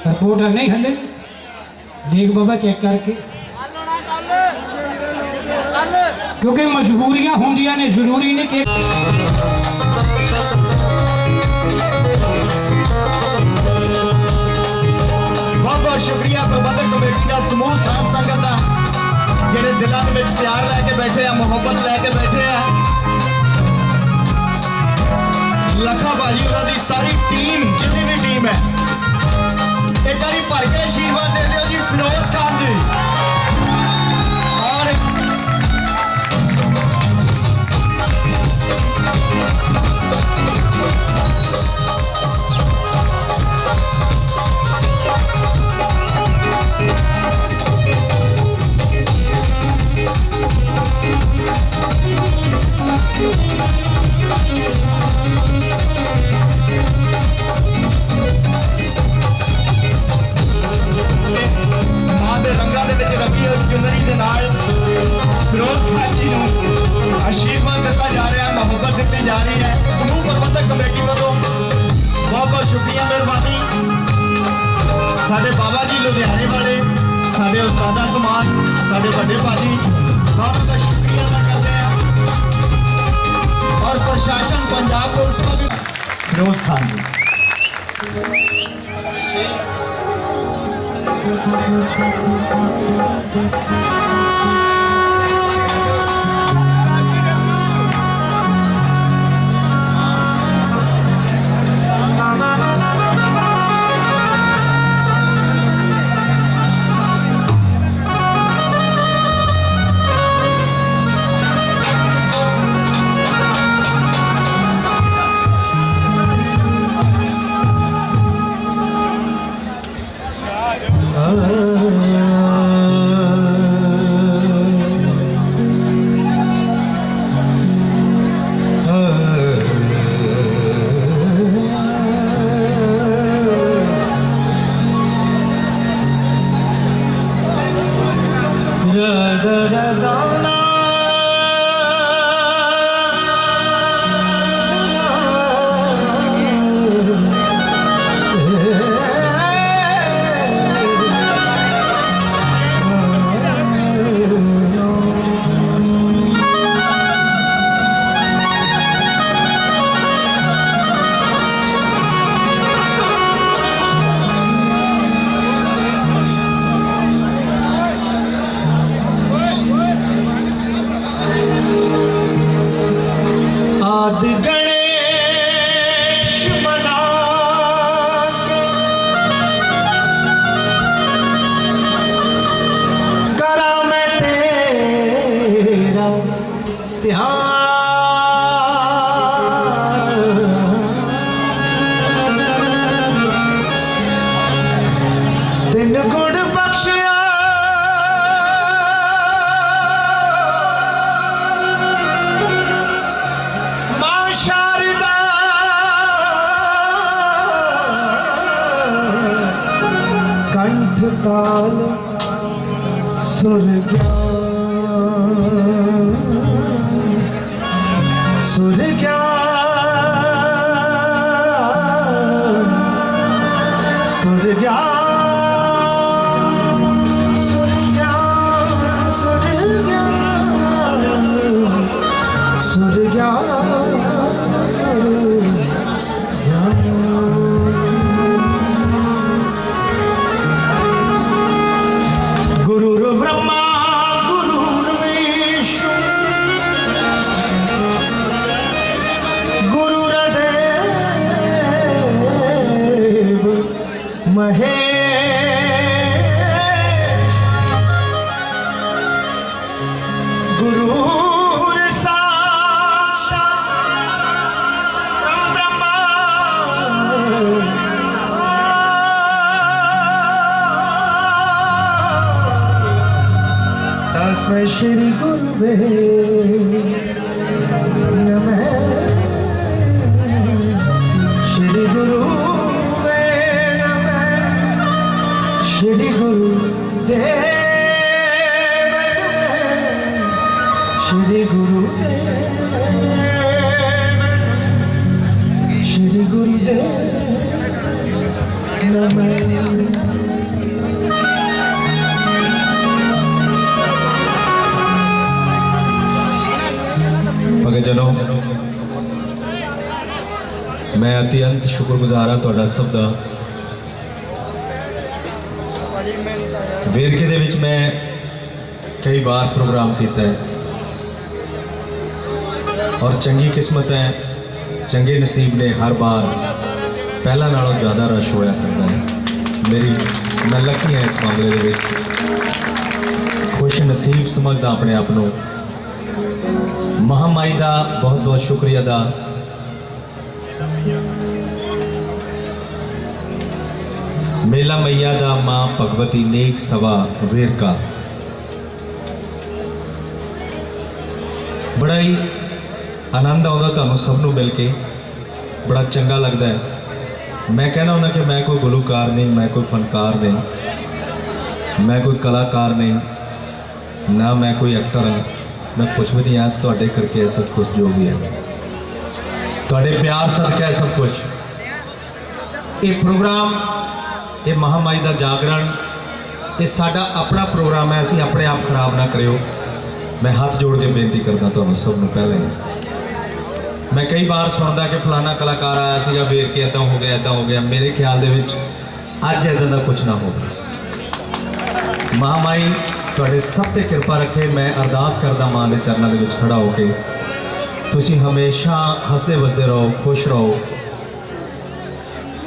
Report नहीं हले देख बाबा चेक करके, क्योंकि मजबूरियां होंदियां ने, जरूरी नहीं कि बहुत बहुत शुक्रिया प्रबंधक कमेटी का, समूह साथ संगत का जेडे दिलों में प्यार लैके बैठे हैं, मुहब्बत लैके बैठे हैं। लखा भाजी उन्होंने सारी टीम, जितनी भी टीम है, एक बार भर के आशीर्वाद दे दो जी फिरोज खान जी। और फिरोज खान जी आशीर्वाद दिता जा रहा है, मुहब्बत दी जा रही है समूह प्रबंधक कमेटी वालों। बहुत बहुत शुक्रिया, मेहरबानी। साडे बाबा जी लुधियाने वाले, साडे उस्तादा समाज, साडे बड़े भाजी सारों का शुक्रिया अदा करते हैं। और प्रशासन पंजाब को फिरोज खान जी ताल सुर सुर श्री गुरुवे नमः, श्री गुरुवे नमः, श्री गुरुदेव श्री गुरुदेव, श्री गुरुदेव रमण। भगतजनों, मैं अत्यंत शुक्रगुजार हाँ तुहाडा सब दा। वेरके दे विच मैं कई बार प्रोग्राम किया है और चंगी किस्मत है, चंगे नसीब ने हर बार पहला नालों ज़्यादा रश होया करता है। मैं लकी हाँ इस मामले दे विच, खुश नसीब समझदा अपने आप को। महामाई का बहुत बहुत शुक्रिया अदा। मेला मैया दा मां भगवती नेक सवा वेरका। बड़ा ही आनंद आता तुहानू सबनू मिल के, बड़ा चंगा लगता है। मैं कहना होना कि मैं कोई गुलूकार नहीं, मैं कोई फनकार नहीं, मैं कोई कलाकार नहीं, ना मैं कोई एक्टर हाँ, मैं कुछ भी नहीं। याद तुहाडे करके है सब कुछ जो भी है, तुहाडे प्यार सदका है सब कुछ। ये प्रोग्राम, ये महामाई का जागरण, ये साडा अपना प्रोग्राम है, असीं अपने आप खराब ना करियो। मैं हाथ जोड़ के बेनती करदा तुहानू सब नूं। पहले मैं कई बार सुनता कि फलाना कलाकार आया सीगा, वेर के इदां हो गया, इदां हो गया। मेरे ख्याल दे विच अज इदां दा कुछ ना होगा। महामाई तुहाडे सब ते कृपा रखे। मैं अरदास करदा मां दे चरणों दे विच खड़ा होके, तुसीं हमेशा हसदे वसदे रहो, खुश रहो।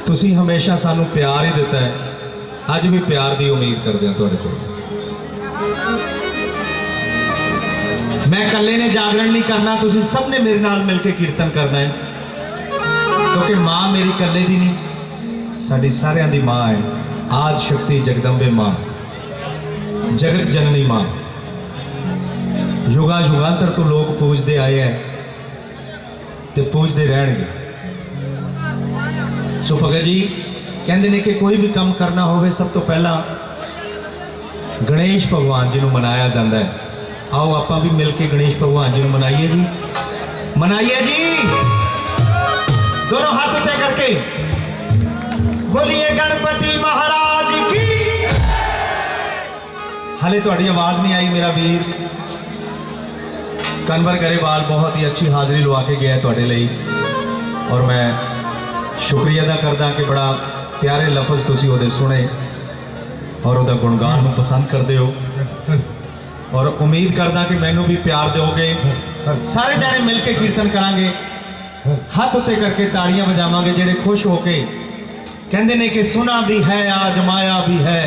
तुसीं हमेशा सानू प्यार ही दिता है, अज भी प्यार की उम्मीद करते हैं तुहाडे कोल। मैं कल्ले ने जागरण नहीं करना, तुसीं सब ने मेरे नाल मिल के कीर्तन करना है, क्योंकि मां मेरी कल्ले दी नहीं, साडी सारियां दी मां है। आदि शक्ति जगदंबे मां, जगत जननी मां, युगा युगांतर तो लोग पूजते आए हैं ते पूजते रहेंगे। सो भगत जी कहते हैं कि कोई भी काम करना हो, सब तो पहला गणेश भगवान जी को मनाया जाता है। आओ आप भी मिल के गणेश भगवान जी को मनाइए जी, मनाइए जी। दोनों हाथ उठे करके बोलिए गणपति महाराज की। हाले थोड़ी आवाज नहीं आई मेरा वीर कन्वर गरेवाल बहुत ही अच्छी हाजिरी लवा के गया थोड़े लिए, और मैं शुक्रिया अदा करदा कि बड़ा प्यारे लफज तुसी ओदे सुने और ओदा गुणगान नूं पसंद करते हो, और उम्मीद करदा कि मैनू भी प्यार दोगे। सारे जाने मिल के कीर्तन करांगे, हाथ उत्ते करके ताड़ियां बजावांगे। जेड़े खुश होके कहते ने कि सुना भी है आजमाया भी है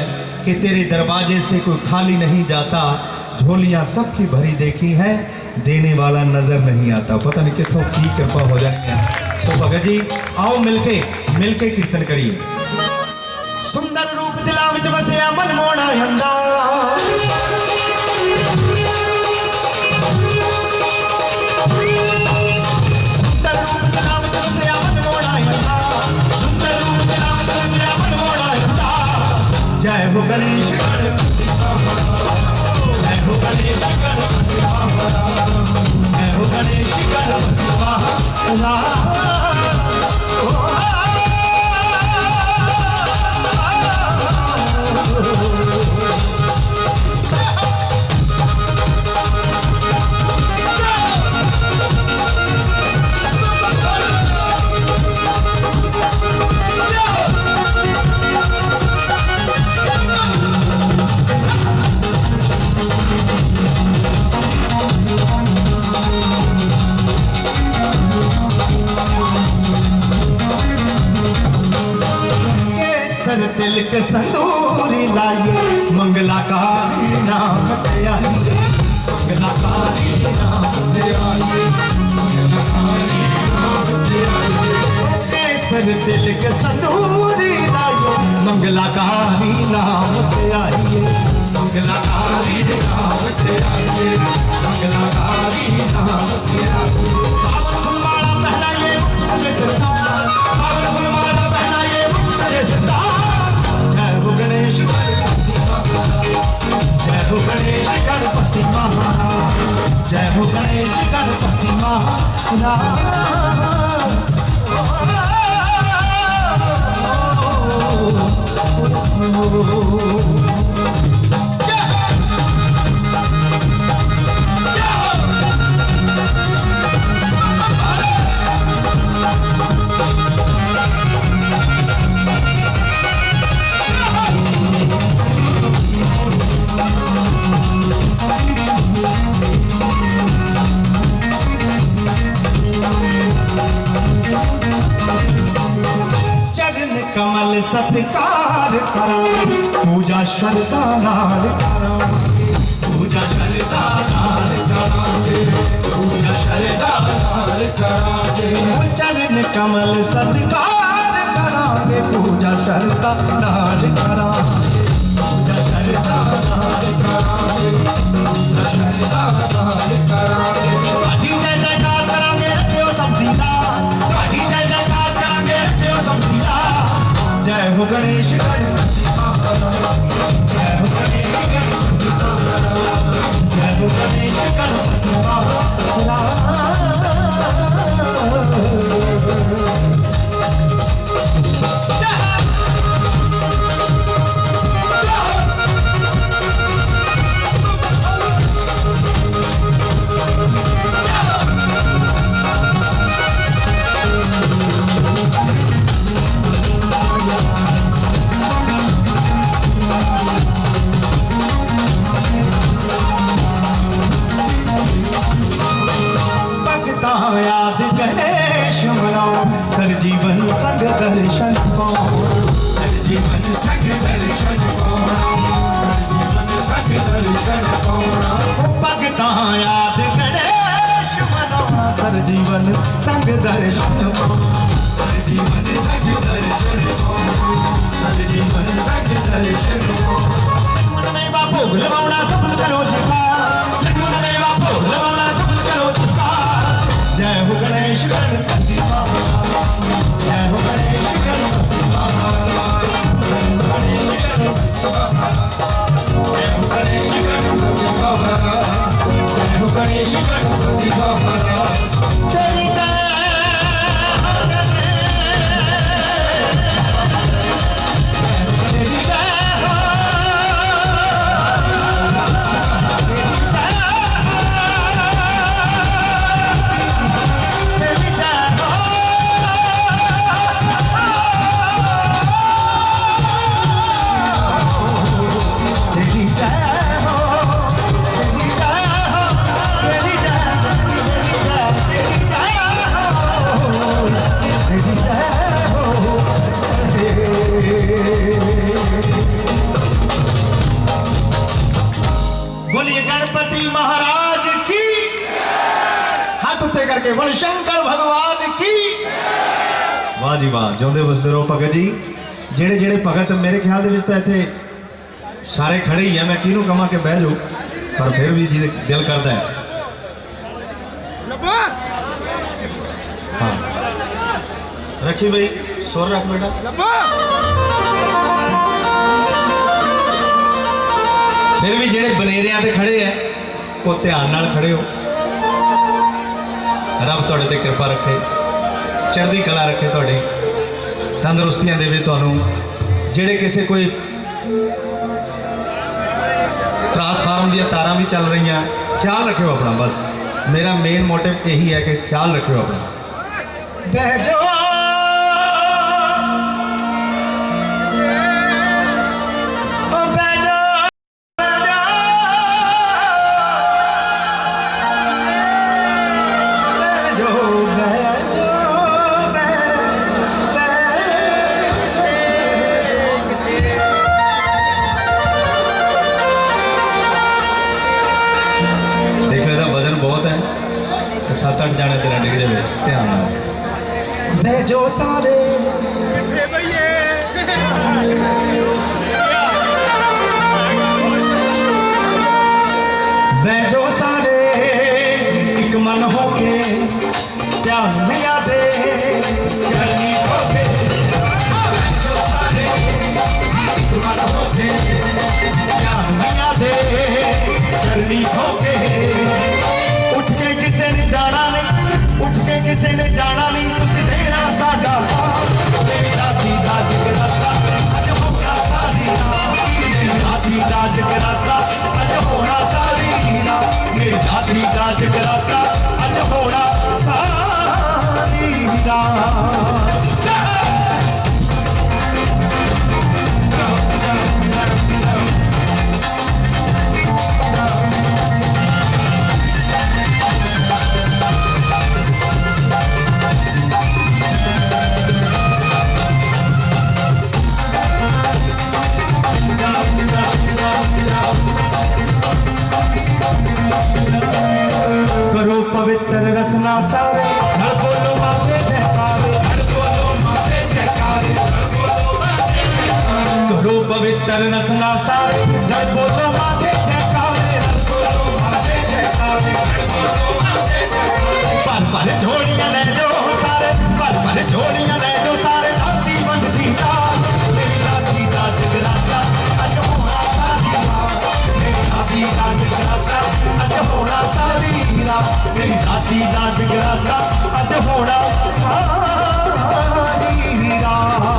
कि तेरे दरवाजे से कोई खाली नहीं जाता, झोलियां सबकी भरी देखी है, देने वाला नजर नहीं आता। पता नहीं कितों की कृपा हो जानी है। तो भगत जी आओ मिलके कीर्तन करिए। सुंदर रूप दिला विच वसिया मन मोड़ा हंदा, जय हो गणेश, जय हो गणेश, जय हो गणेश तिलक संदूरी लाइए, मंगलाकारी नाम ते आइए, मंगलाकारी नाम ते आइए, मंगलाकारी नाम ते आइए। केसर तिलक संदूरी लाइए, मंगलाकारी नाम ते आइए, मंगलाकारी नाम ते आइए, मंगलाकारी नाम ते आइए। पावन फुलमाला पहनाइए मुझे सरदार, पावन फुलमाला पहनाइए मुझे सरदार। जय हो गणेश, जय हो गणेश गणपति महाराज, जय हो गणेश गणपति महाराज। सत्कार करांगे पूजा श्रद्धा नाल करांगे पूजा श्रद्धा नाल करांगे पूजा श्रद्धा नाल करांगे चरण कमल सत्कार करांगे पूजा श्रद्धा नाल करांगे पूजा श्रद्धा नाल करांगे पूजा श्रद्धा नाल करांगे आदि जय जयकार करांगे रखियो सब दीदा आदि जय जयकार करांगे रखियो सब दीदा जय हो गणेश गणपति बाबा जय हो गणेश गणपति बाबा जय हो गणेश गणपति बाबा याद गणेश मनाओ सरजीवन संग दर्शन पाओ सरजीवन संग दर्शन पाओ सरजीवन संग दर्शन पाओ भगता याद गणेश मनाओ सरजीवन संग दर्शन पाओ सरजीवन संग दर्शन पाओ सरजीवन संग दर्शन पाओ मन में बापू भुलवाना सफल करो जिका मन में बापू भुलवाना सफल करो जिका जय हो गणेश गणपति बाबा जय हो गणेश गणपति बाबा गणेश गणपति बाबा जय हो गणेश गणपति बाबा जय हो गणेश गणपति बाबा जय बोलिए गणपति महाराज की हाथ उत्ते करके बोल शंकर भगवान की वाह जी वाह जिਉਂਦੇ ਵਸਦੇ ਰਹੋ ਭਗਤ ਜੀ ਜਿਹੜੇ ਜਿਹੜੇ ਭਗਤ ਮੇਰੇ ਖਿਆਲ ਦੇ ਵਿੱਚ ਤਾਂ ਇੱਥੇ ਸਾਰੇ ਖੜੇ ਹੀ ਆ ਮੈਂ ਕਿਹਨੂੰ ਕਹਾਂ ਕਿ ਬਹਿ ਜਾਓ ਪਰ ਫਿਰ ਵੀ ਜੀ ਦਿਲ ਕਰਦਾ ਹੈ हाँ रखी भाई सुर रख बेटा फिर भी जेडे बनेरिया ते खड़े है वो ध्यान नाल खड़े हो रब तुहाडे ते कृपा रखे चढ़दी कला रखे तुहाडी तंदुरुस्तियां देवे तुहानू जेडे किसे कोई ट्रांसफार्म दी तारां भी चल रही हैं ख्याल रखियो अपना बस मेरा मेन मोटिव यही है कि ख्याल रखियो अपना बैजो सत्त अठ जाने तेरा डिग जाए ध्यान जो सारे जो सारे एक मन हो के ध्यान मिया दे करनी हो के मन हो के ध्यान मिया दे करनी हो के उठ के किसी ने जाना नहीं उठ के किसी ने जाना नहीं तुझे देना साडा साथ मेरा दीदा जगराता अज होना सारी रात मेरा दीदा जगराता अज होना सारी रात मेरा दीदा जगराता अज होना सारी रात सारे नल बोलो माते जयकारे नल बोलो माते जयकारे नल बोलो माते जयकारे करो पवित्र नसना सारे नल बोलो माते जयकारे नल बोलो माते जयकारे नल बोलो माते जयकारे पर झोलियां ले जो सारे पर झोलियां ले जो सारे दाती बनती दा मेरी दाती दा जगराता अज होना सारी रात मेरी दाती दा जगराता अज होना सारी रात मेरी दाती दा जगराता अज होना सारी रात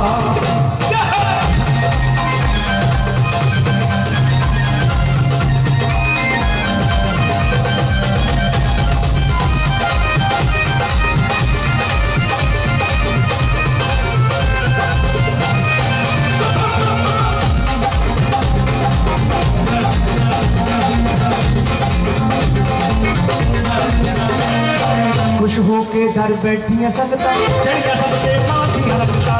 खुश होके घर बैठियां संगतां चढ़िया सबके माथियां लगता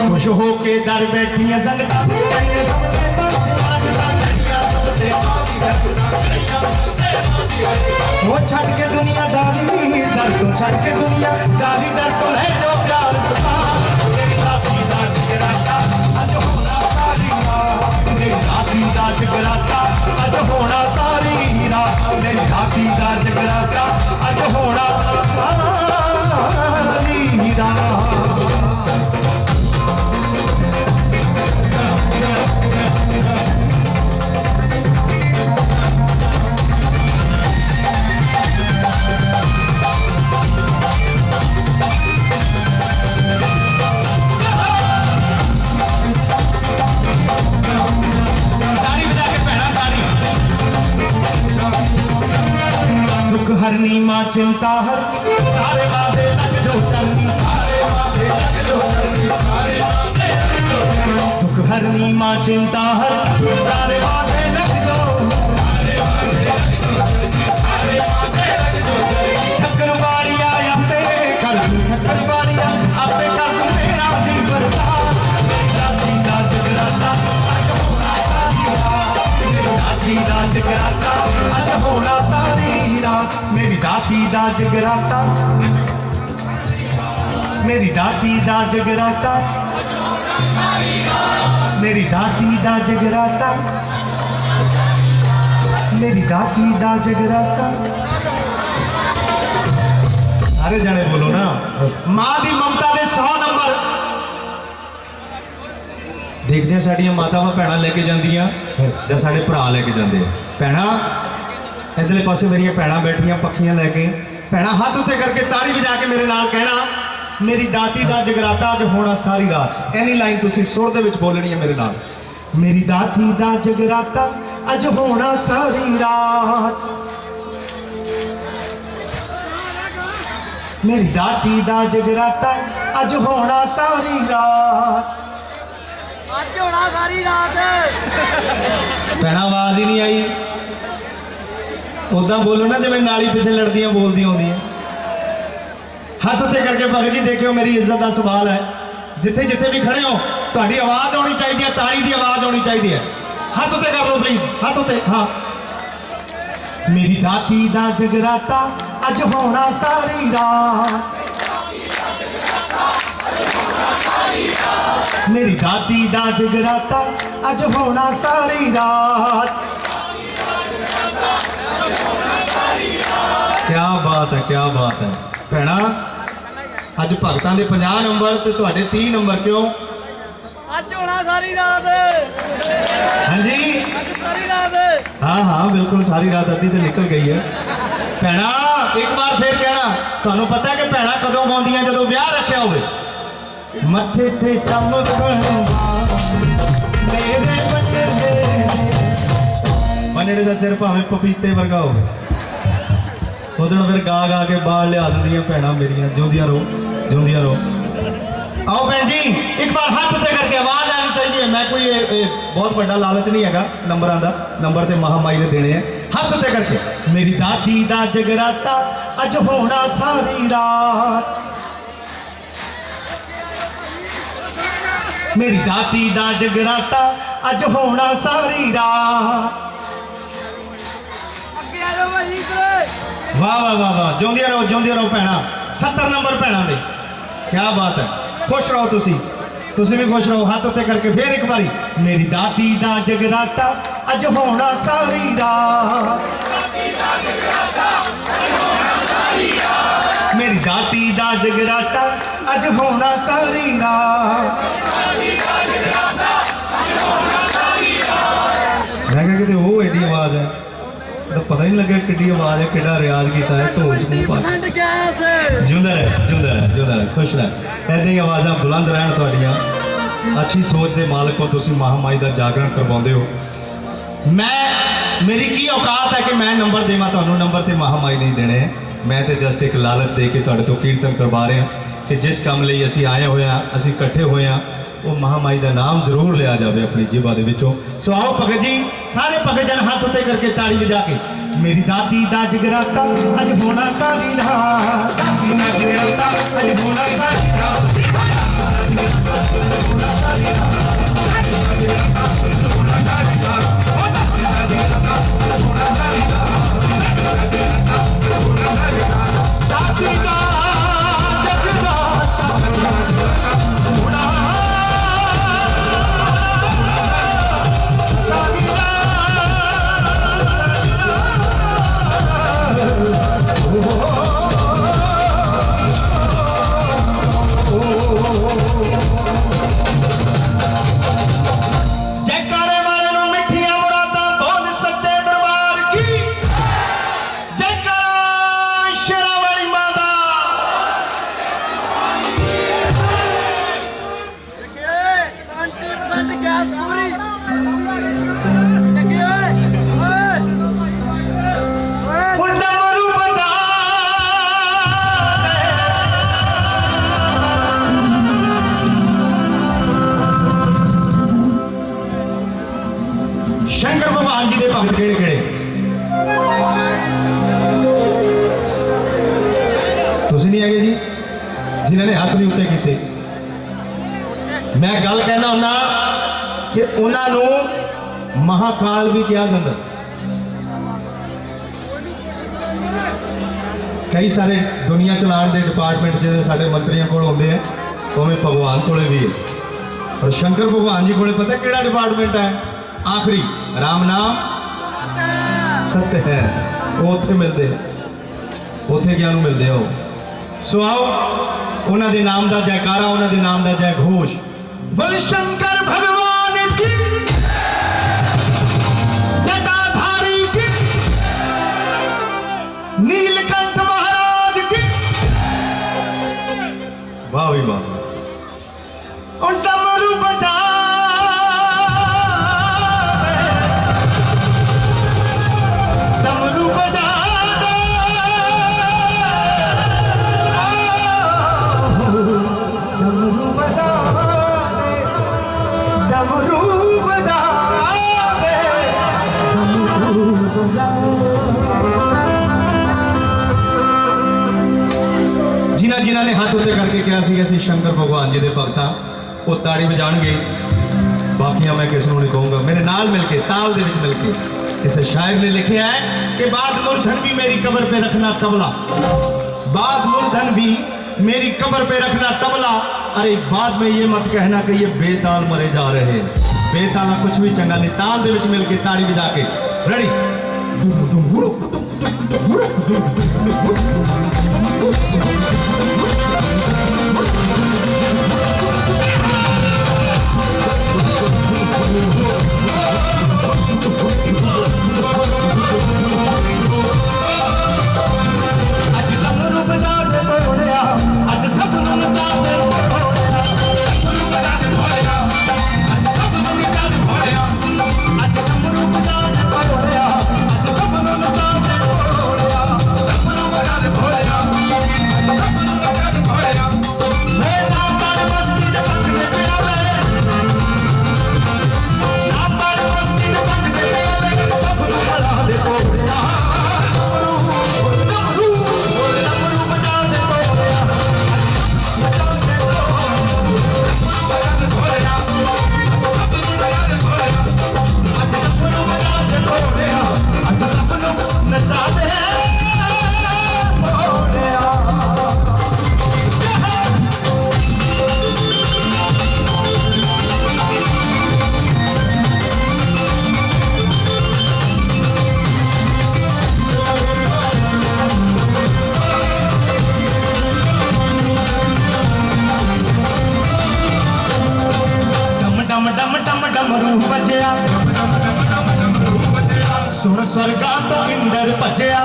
खुश होके घर बैठियां संगतां चढ़िया सबके वो छड़ के दुनियादारी दर तो छड़ के दुनियादारी दर तो है जो प्यार सता मेरी साथी दा जगराता अज होना सारी रात मेरी साथी दा जगराता अज होना सारी रात मेरी साथी दा जगराता अज होना सारी रात दुख हरनी माँ चिंता हर सारे वादे लग जो चलनी सारे वादे लग जो चलनी सारे वादे लग जो चलनी दुख हरनी माँ चिंता हर सारे वादे लग जो सारे वादे लग जो चलनी सारे वादे लग जो चलनी ठक्कर बारिया आपे कर दूं ठक्कर बारिया आपे कर दूं मेरा दिल बरसात मेरी दाती दा जगराता अज होना सारी रात मेरी दाती दा जगराता अज होना सारी रात मेरी दाती दा जगराता मेरी दाती दा जगराता मेरी दाती दा जगराता मेरी दाती दा जगराता सारे जाने बोलो ना मां दी ममता दे 100 नंबर देखदे साडियां मातावां भैणां लेके जांदियां ਜਾਂ ਸਾਡੇ ਭਰਾ ਲੈ ਕੇ ਜਾਂਦੇ ਆ ਭੈਣਾਂ इधरले पासे मेरिया भैणां बैठियां पक्खियां लैके भैणां हाथ उत्ते करके ताड़ी बजा के मेरे नाल कहना मेरी दाती दा जगराता अज होना सारी रात एनी लाइन तुसी सुर दे विच बोलनी है मेरे नाल मेरी दाती दा जगराता अज होना सारी रात मेरी दाती दा जगराता अज होना सारी रात ਅੱਜ ਹੋਣਾ ਸਾਰੀ ਰਾਤ भैणां आवाज ही नहीं आई उदा बोलो ना जिवें नाली पिछे लड़दियां बोलदियां होंदियां हाथ उत्ते करके भगत जी देखियो मेरी इज्जत का सवाल है जिथे जिथे भी खड़े हो तुहाडी आवाज़ होनी चाहिए ताड़ी की आवाज़ होनी चाहिए हाथ उत्ते कर लो प्लीज हाथ उत्ते हाँ मेरी दाती दा जगराता अज होना सारी रात मेरी दाती दा जगराता अज होना सारी रात क्या बात है क्या बात है भैणा अज भगतां दे 50 नंबर ते तुहाडे 30 नंबर क्यों ਅੱਜ ਹੋਣਾ ਸਾਰੀ ਰਾਤ हाँ जी ਅੱਜ ਸਾਰੀ ਰਾਤ हाँ हाँ बिल्कुल सारी रात अद्धी तो निकल गई है भैणा एक बार फिर कहना तुहानू पता है कि भैणा कदों गाउंदियां जदों विआह रखिया होवे मथे ते चमकणगा मेरे बनेरे दा सिर भावें पपीते वर्गा होवे उधर फिर गा गा के बाल लिया दिंदियां भैणां मेरियां जिउंदियां रहो जिउंदियां रहो आओ भैन जी एक बार हाथ उत्ते करके आवाज़ आनी चाहिए मैं कोई बहुत बड़ा लालच नहीं हैगा नंबरां दा नंबर ते महामाई ने देने हैं हाथ उत्ते करके मेरी दाती दा जगराता अज होना सारी रात मेरी दाती दा जगराता अज होना सारी रात ਅੱਗੇ ਆ वाह वाह वाह वाह जिਉਂਦੀਆਂ ਰਹੋ ਭੈਣਾ 70 नंबर ਭੈਣਾ ਦੇ क्या बात है खुश रहो तुसी भी खुश रहो हाथ उत्ते करके फिर एक बारी मेरी दाती दा जगराता अज होना सारी रात मेरी दाती दा जगराता अज होना सारी रात मैं कहा कि वो एडी आवाज है तो पता नहीं लगे किड्डी आवाज है किड्डा रियाज किया है ढोल च मूँह पा के जिंदा रहे खुश रह ऐसे ही आवाज़ा बुलंद रहन तुहाडियां अच्छी सोच के मालक हो तुसी महामाई का जागरण करवाते हो मैं मेरी की औकात है कि मैं नंबर देवां तुहानूं नंबर तो महामाई नहीं देने मैं तो जस्ट एक लालच दे के तुहाडे तो कीर्तन करवा रहे हैं कि जिस काम लिए असीं आए हुए हैं असीं इकट्ठे हुए हैं वो महामाई का नाम जरूर लिया जाए अपनी जीवा दे विचों सो आओ भगत जी सारे भगत जन हाथ उत्ते करके ताड़ी बजा के मेरी दाती दा जगराता अज होना सारी रात दाती दा जगराता अज होना सारी रात दाती दा जयकारे वाले नूं मिठियां मुरादां बोल सच्चे दरबार की जयकारा शेरां वाली मां दा गैस पूरी डमरू बजा शंकर भगवान जी के भगत केड़े केड़े तुसीं नहीं आगे जी जिन्होंने हाथ नहीं उत्ते कीते मैं गल कहना हुन्ना कि उन्होंने महाकाल भी कहा जाता कई सारे दुनिया चलाने के डिपार्टमेंट जिन्हें साढ़े मंत्रियों को होंगे हैं उमें भगवान को भी है और शंकर भगवान जी को पता केड़ा डिपार्टमेंट है आखिरी राम नाम सत्य है वो उत्थे मिलते उत्थे क्या मिलते हो सो आओ उन्होंने नाम का जयकारा उन्होंने नाम का जय घोष बोल शंकर भगवान की जटाधारी की नीलकंठ महाराज की वाह भी वाह डमरू बजा डमरू बजा डमरू बजा डमरू बजा डमरू बजा जिन्होंने हाथ उत्ते करके कहा सी शंकर भगवान जी के भगत हाँ वो ताड़ी बजाएंगे बाकियां मैं किसी को नहीं कहूँगा मेरे नाल मिलके ताल दे विच मिलके किसी शायर ने लिखा है कि बाद मूर्धन भी मेरी कब्र पे रखना तबला बाद मूर्धन भी मेरी कब्र पे रखना तबला अरे बाद में ये मत कहना कि ये बेताल मरे जा रहे हैं बेताल कुछ भी चंगा नहीं ताल दे विच मिलके ताड़ी बजा के रेडी भोलिया डमरू बजया सुन स्वर्गा तो इंदर भजया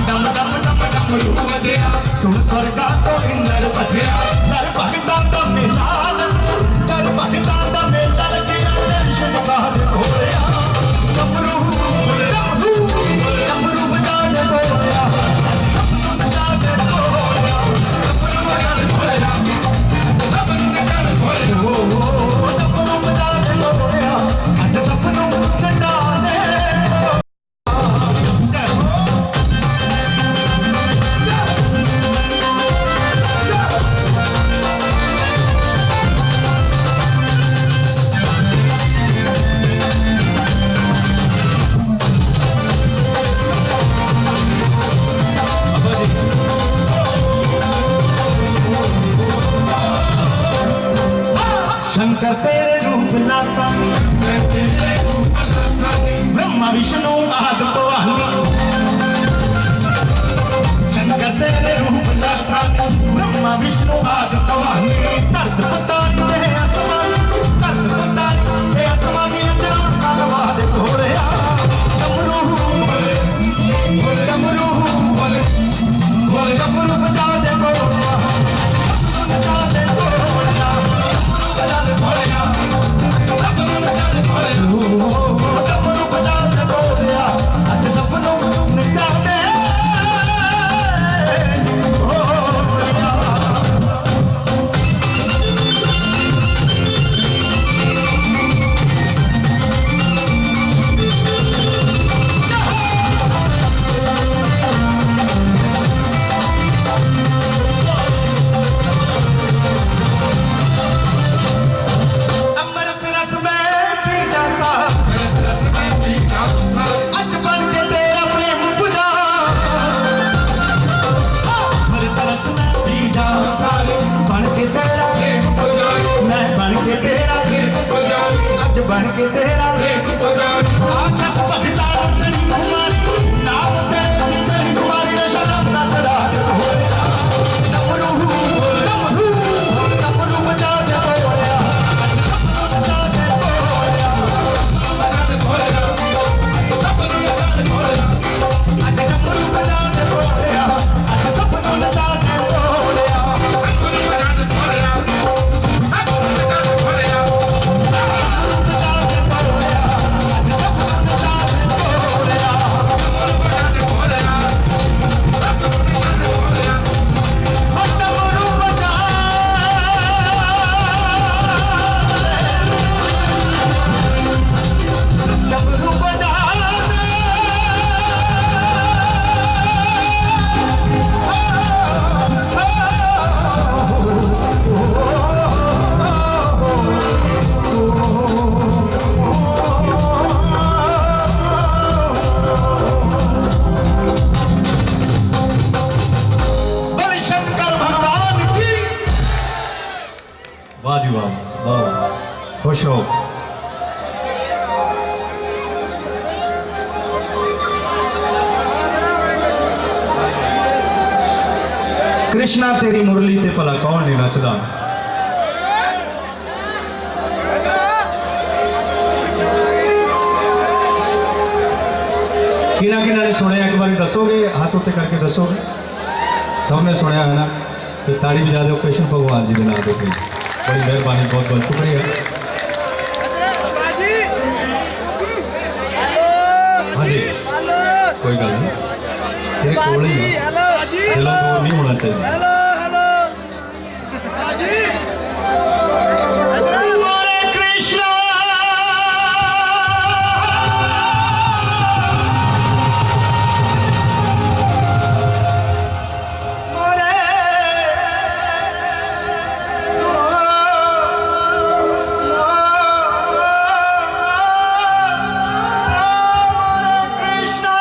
डम डम डम डमरू बजया सुन स्वर्गा तो इंदर भजया दर भगता दा मेला दर भगता दा मेला लगिया दर्शन बाहर होया डमरू डमरू डमरू बजा दे बोया बजा दे बोया डमरू बजा दे बोया डमरू बजा दे बोया अज सपनों नचा दे शंकर तेरे रूप लासा ब्रह्मा विष्णु आद भवानी शंकर तेरे रूप लासा ब्रह्मा विष्णु आद भवानी दर्द पतानी ते आसमानी दर्द पतानी ते आसमानी अजरा कालवा दे घोड़िया डमरू डमरू डमरू बजा दे घोड़िया बजा दे घोड़िया डमरू बजा दे बोलिया अज सपनों नचा दे अमृत रस में पीता सा अज बन के तेरा प्रेम बुझा अमृत रस में पीता सा बन के तेरा प्रेम बुझा मैं बन के तेरा प्रेम बुझा अज बन के तेरा प्रेम बुझा आशा भगता चली कुमारी नाम तेरा चली कुमारी शरण ना सदा डमरू डमरू डमरू बजा दे बोलिया बजा दे बोलिया अज डमरू बजा दे बोलिया अज सपनों नचा दे बोलिया डमरू बजा डमरू बजा बल शंकर भगवान की वाह जी वाह वाह वाह। खुश रहो। कृष्णा तेरी मुरली ते भला कौन नहीं नचदा। किना किना ने सुनिया एक बार दसोगे हाथ उत्ते करके दसोगे सबने सुनिया है ना फिर ताड़ी बजा दो कृष्ण भगवान जी के नाम पे बड़ी मेहरबानी बहुत बहुत शुक्रिया। हाँ जी हेलो कोई गल नहीं तेरे कोल ही है हेलो दिलों दूर नहीं होना चाहिए। हेलो हेलो हाजी हरे कृष्णा हरे कृष्णा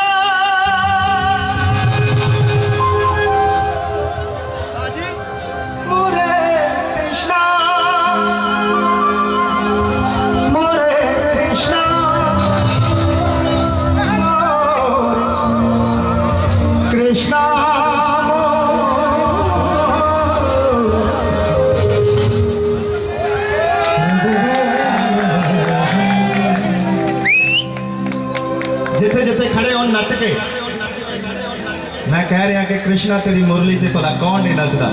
हैं कि कृष्णा तेरी मुरली ते भला कौन नहीं नचदा।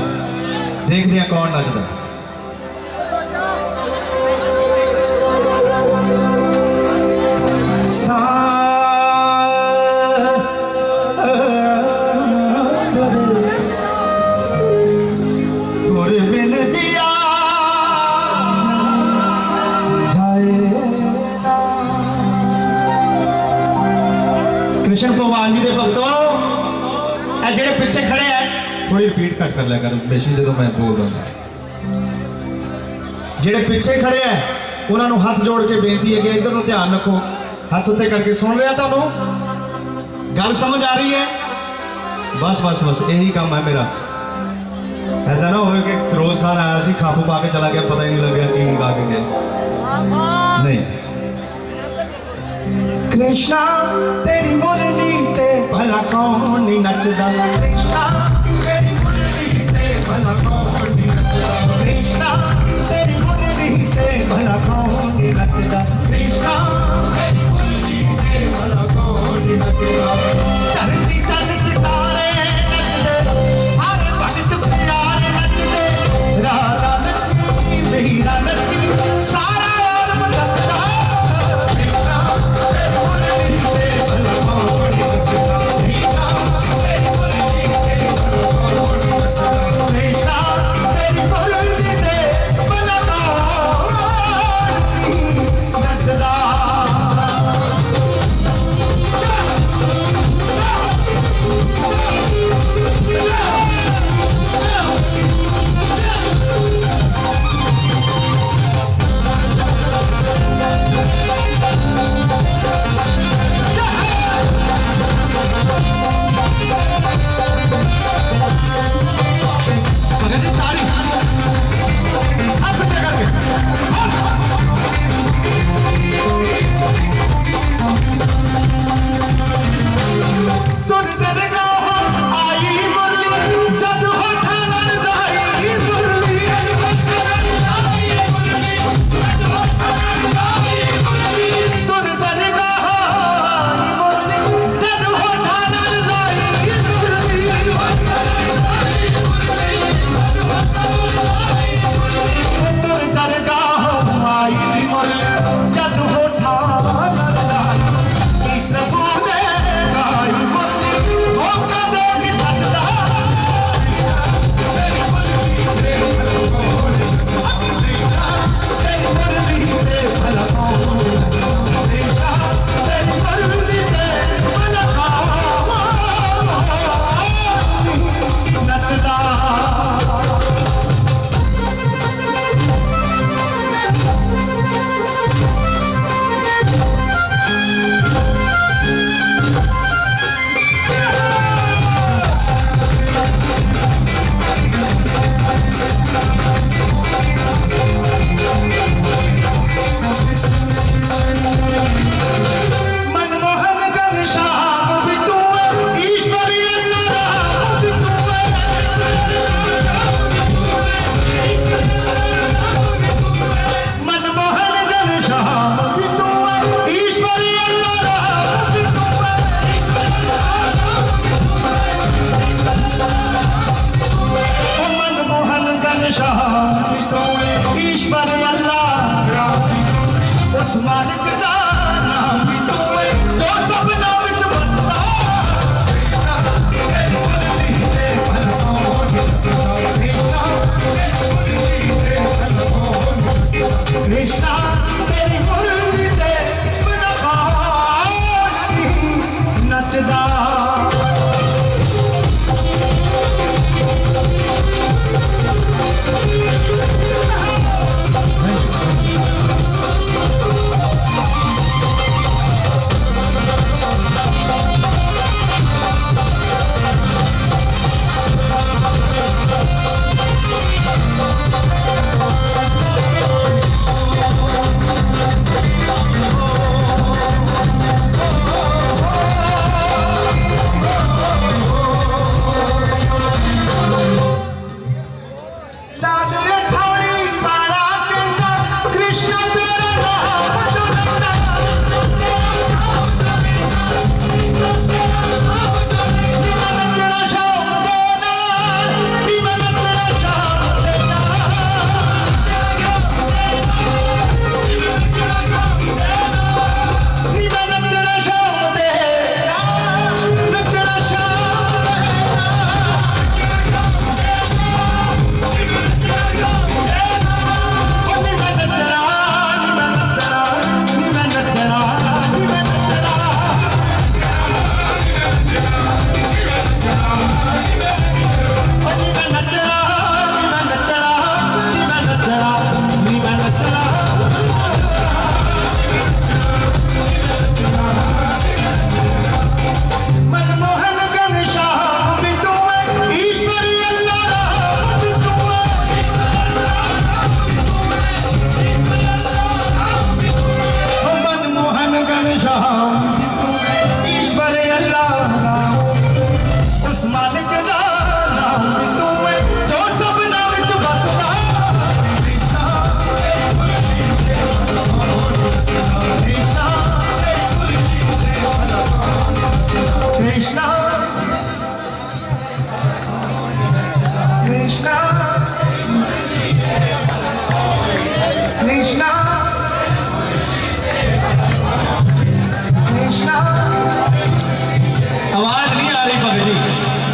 देखते हैं कौन नचदा। तोरे बिन जिया जाए ना। कृष्ण भगवान जी दे भक्तों, ए जेड़े पिछे खड़े हैं, थोड़ी रिपीट घट कर लिया कर बेशक जो मैं बोलदा हूं। जेड़े पिछे खड़े हैं उन्होंने हाथ जोड़ के बेनती है कि इधर नु ध्यान रखो। हाथ उत्ते करके सुन रहा तुहानू गल समझ आ रही है? बस बस बस यही काम है मेरा। ऐसा ना हो कि फिरोज खान आया सी खापू पा के चला गया, पता ही नहीं लग गया कि गा के गया। नहीं, कृष्णा तेरी मुरली ते भला कौन नहीं नचदा। कृष्णा तेरी मुरली ते भला कौन नहीं नचदा। कृष्णा तेरी मुरली ते भला कौन नहीं नचदा। कृष्णा तेरी मुरली ते भला कौन नहीं नचदा। धरती चंद सितारे नचदे, सारे भगत प्यारे नचदे। राधा नची मीरा नची सारा आलम नचदा।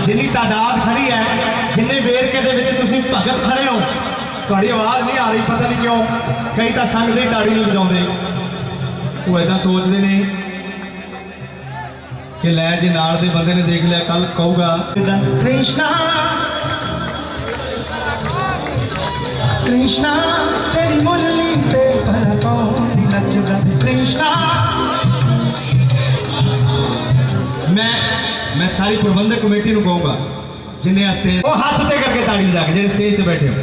जिन्नी तादाद खड़ी है, जिन्ने वेरके दे विच तुसीं भगत खड़े हो, तुहाडी आवाज़ नहीं आ रही, पता नहीं क्यों। कई तो संगदे ही ताड़ी नहीं बजाउंदे, वो इदां सोचते ने कि लै जे नाल दे बंदे ने देख लिया कल कहूगा कृष्णा कृष्णा तेरी मुरली ते भला कौन नचदा कृष्णा। मैं सारी प्रबंधक कमेटी को कहूँगा जिन्हें स्टेज वो हाथ उत्ते करके ताड़ी बजा के जेडे स्टेज पे बैठे हो,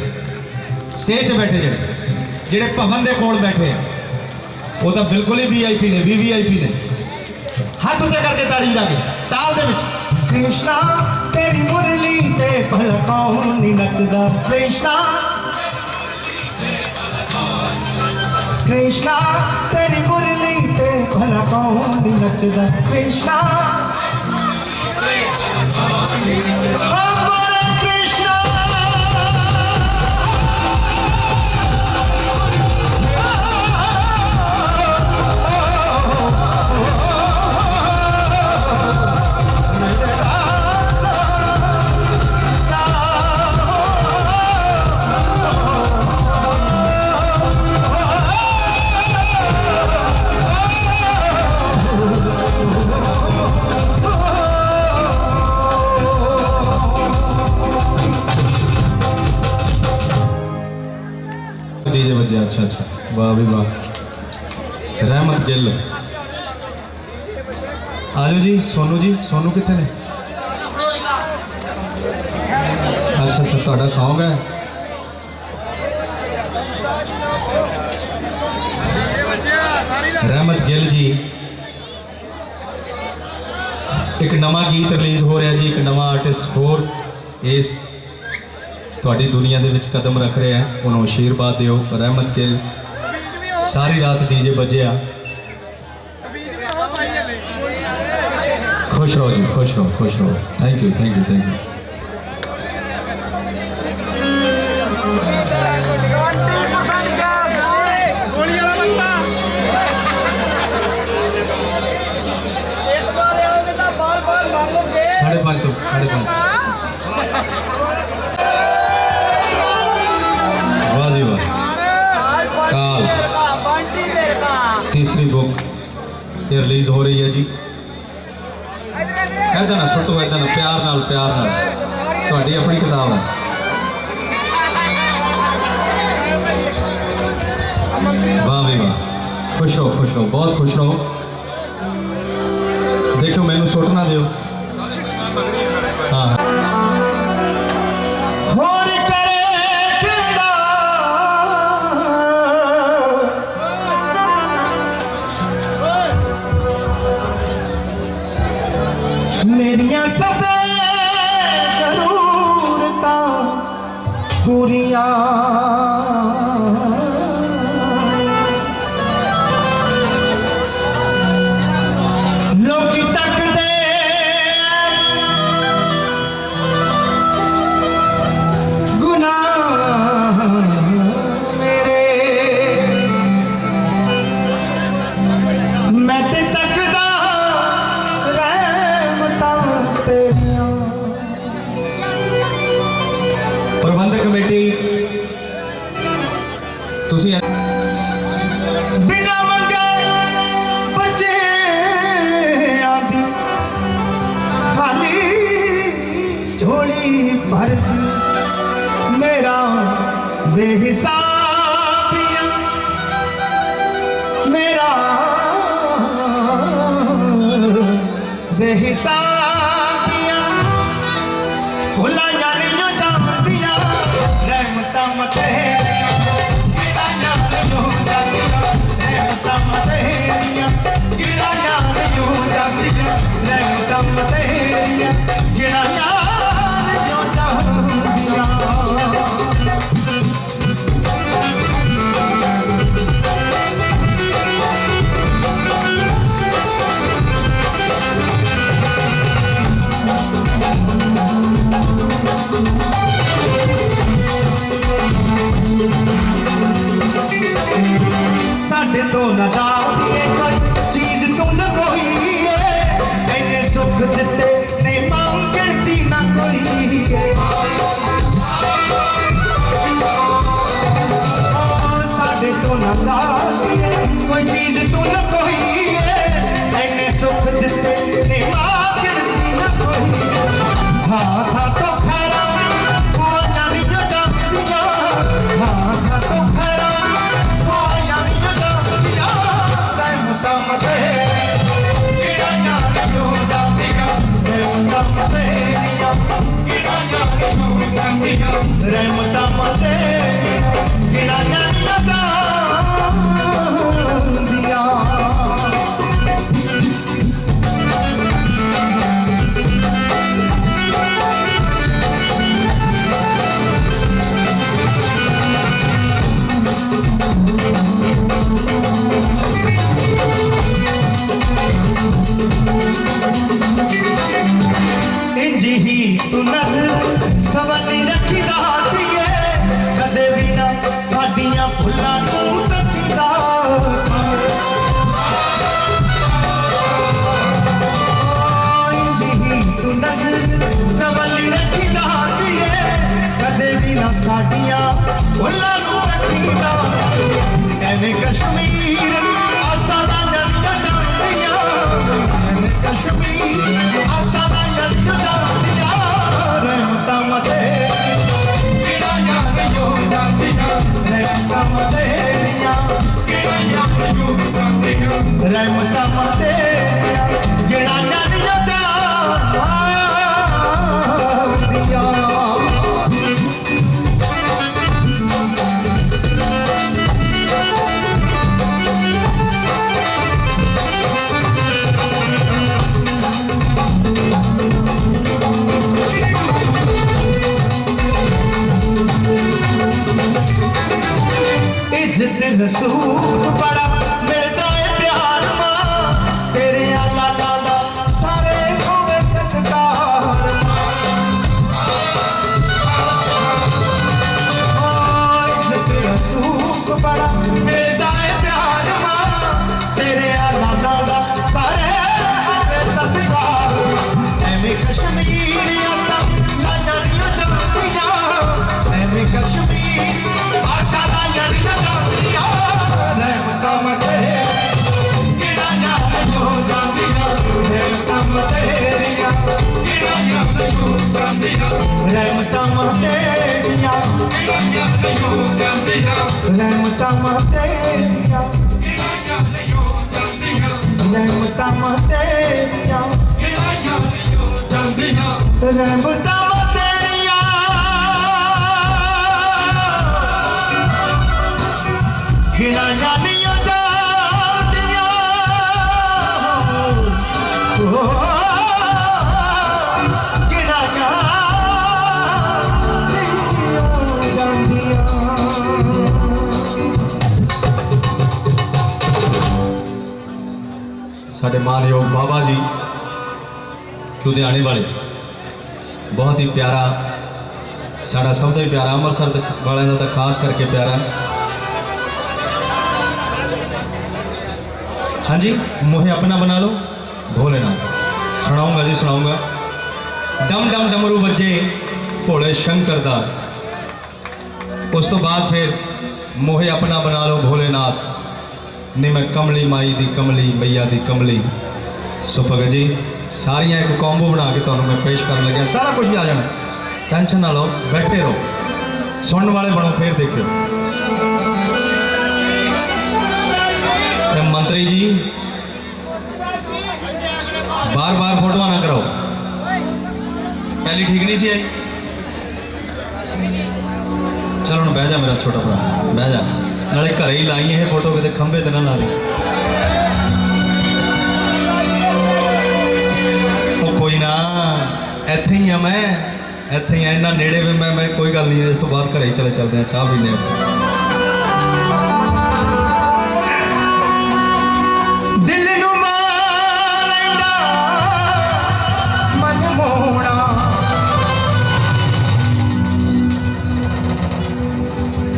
स्टेज पे बैठे जेडे भवन के कोल बैठे हैं, वो तो बिल्कुल ही VIP ने, VVIP ने। हाथ उत्ते करके ताड़ी बजा के ताल दे विच कृष्णा तेरी मुरली ते भला कौन नचदा कृष्णा कृष्णा तेरी मुरली ते भला कौन नचदा कृष्णा। हमारे कृष्णा डीजे बजे। अच्छा वाह भी वाह। रहमत गिल आजो जी। सोनू जी, सोनू कितने ने? अच्छा ਤੁਹਾਡਾ सॉन्ग है। रहमत गिल जी एक नवा गीत रिलीज हो रहा जी, एक नवा आर्टिस्ट होर इस ਤੁਹਾਡੀ दुनिया ਦੇ ਵਿੱਚ कदम रख रहे हैं, उन्होंने आशीर्वाद दियो। रहमत गिल सारी रात डीजे बजे आ। खुश रहो जी, खुश रहो, खुश रहो। Thank you, thank you, thank you. साढ़े पाँच तो साढ़े पाँच। वाह जी वाह। काल तीसरी बुक ये रिलीज हो रही है जी। ऐदा ना सुटो, ऐदा ना, प्यार नाल, प्यार नाल। तुहाडी अपनी किताब है। वाह भी वाह। खुश रहो, खुश रहो, बहुत खुश रहो। देखो मैनू सुट ना दियो। हाँ होर करे किंदा मेरियां सब जरूरतां पूरियां लोकी तकदे गुनाह मेरे, मैं ते तकदा प्रबंधक कमेटी तुसी बिना मंगे बच्चे आदि खाली झोली भर दी मेरा बेहिसाबिया मेरा बेहिसाबिया भुला जानियो जानदिया रहमतां मतेरियां गिरा जानियो जानदिया रहमतां मतेरियां गिरा जानियो जानदिया रहमतां मतेरियां गिरा जानियो जानदिया। साढ़े तो नदार कोई चीज तू न कोई है, इन्ने सुख दिते नहीं मांगती ना जाता कोई चीज तू न कोई ऐने सुख दिते ने मां दिती न कोई हाँ था तो खैरा बुआया नहीं जो जानदियां हाँ था तो खैरा बुआया नहीं जो जानदियां रहमतां मते किड़ाइयां जो जानदियां रहमतां तेरियां किड़ाइयां जो जानदियां रहमतां मते किड़ाइयां जो जानदियां इंज ही तू नजर सवाली रखी दाती है कदे भी ना साडियां फुल्लां तू तकीदा इंज ही तू नजर सवाली रखी दाती है कदे भी ना साडियां फुल्लां तू तकीदा ऐवें कश्मीर आसा दा नदियां जानदियां ऐवें कश्मीर आसा दा नदियां जानदियां रहमतां मते किड़ाइयां जो जानदियां रहमतां मते किड़ाइयां जो जानदियां रहमतां मते किड़ाइयां जो जानदियां इज्जत रसूल बड़ा मिलता है प्यार मां तेरे आला लाला सारे होवे सत्कार इज्जत रसूल बड़ा मिलता है प्यार मां तेरे आला लाला सारे होवे सत्कार ऐवें कश्मीर आसा लाला नियो जानदियां ऐवें कश्मीर आसा लाला नियो जानदियां रहमतां मते किड़ाइयां जो जानदियां रहमतां तेरियां किड़ाइयां जो जानदियां रहमतां तेरियां किड़ाइयां जो जानदियां रहमतां तेरियां किड़ाइयां जो जानदियां रहमतां तेरियां किड़ाइयां जो जानदियां रहमतां तेरियां किड़ाइयां नहीं जानदियां किड़ाइयां नहीं जानदियां साढ़े मानयोग बाबा जी लुधियाने वाले बहुत ही प्यारा साड़ा सब ही प्यारा अमृतसर वाले का तो खास करके प्यारा हाँ जी मोहे अपना बना लो भोलेनाथ सुनाऊंगा जी सुनाऊंगा डम डम डमरू बजे भोले शंकर दा उस तो बाद फिर मोहे अपना बना लो भोलेनाथ ने मैं कमली माई दी कमली मैया दी कमली सो भगत जी सारियां एक कॉम्बो बना के तुहानूं मैं पेश कर लग्या सारा कुछ ही आ जाना टेंशन ना लो बैठे रहो सुनने वाले बनो फिर देखियो मंत्री जी बार बार फोटो ना करो पहली ठीक नहीं सी आई चलो ना बह जा मेरा छोटा भरा बह जा नाले घर ही लाई है फोटो कितने खंबे ते ना ला दी कोई ना इत्थे ही मैं इत्थे ही इन्ना नेड़े भी मैं कोई गल नहीं है इस तो बाद घर ही चले चलते हैं चाह पीने दिल नू मारदा मन मोहना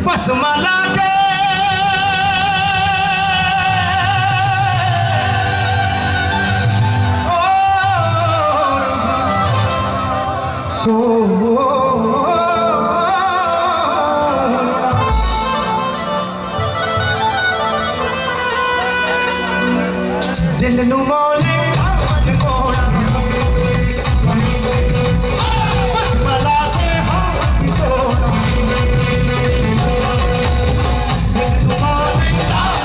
भस्मा ला के सो दिल नू मौले मन कोड़ा बस मला दे हाथ सोना दिल नू मौले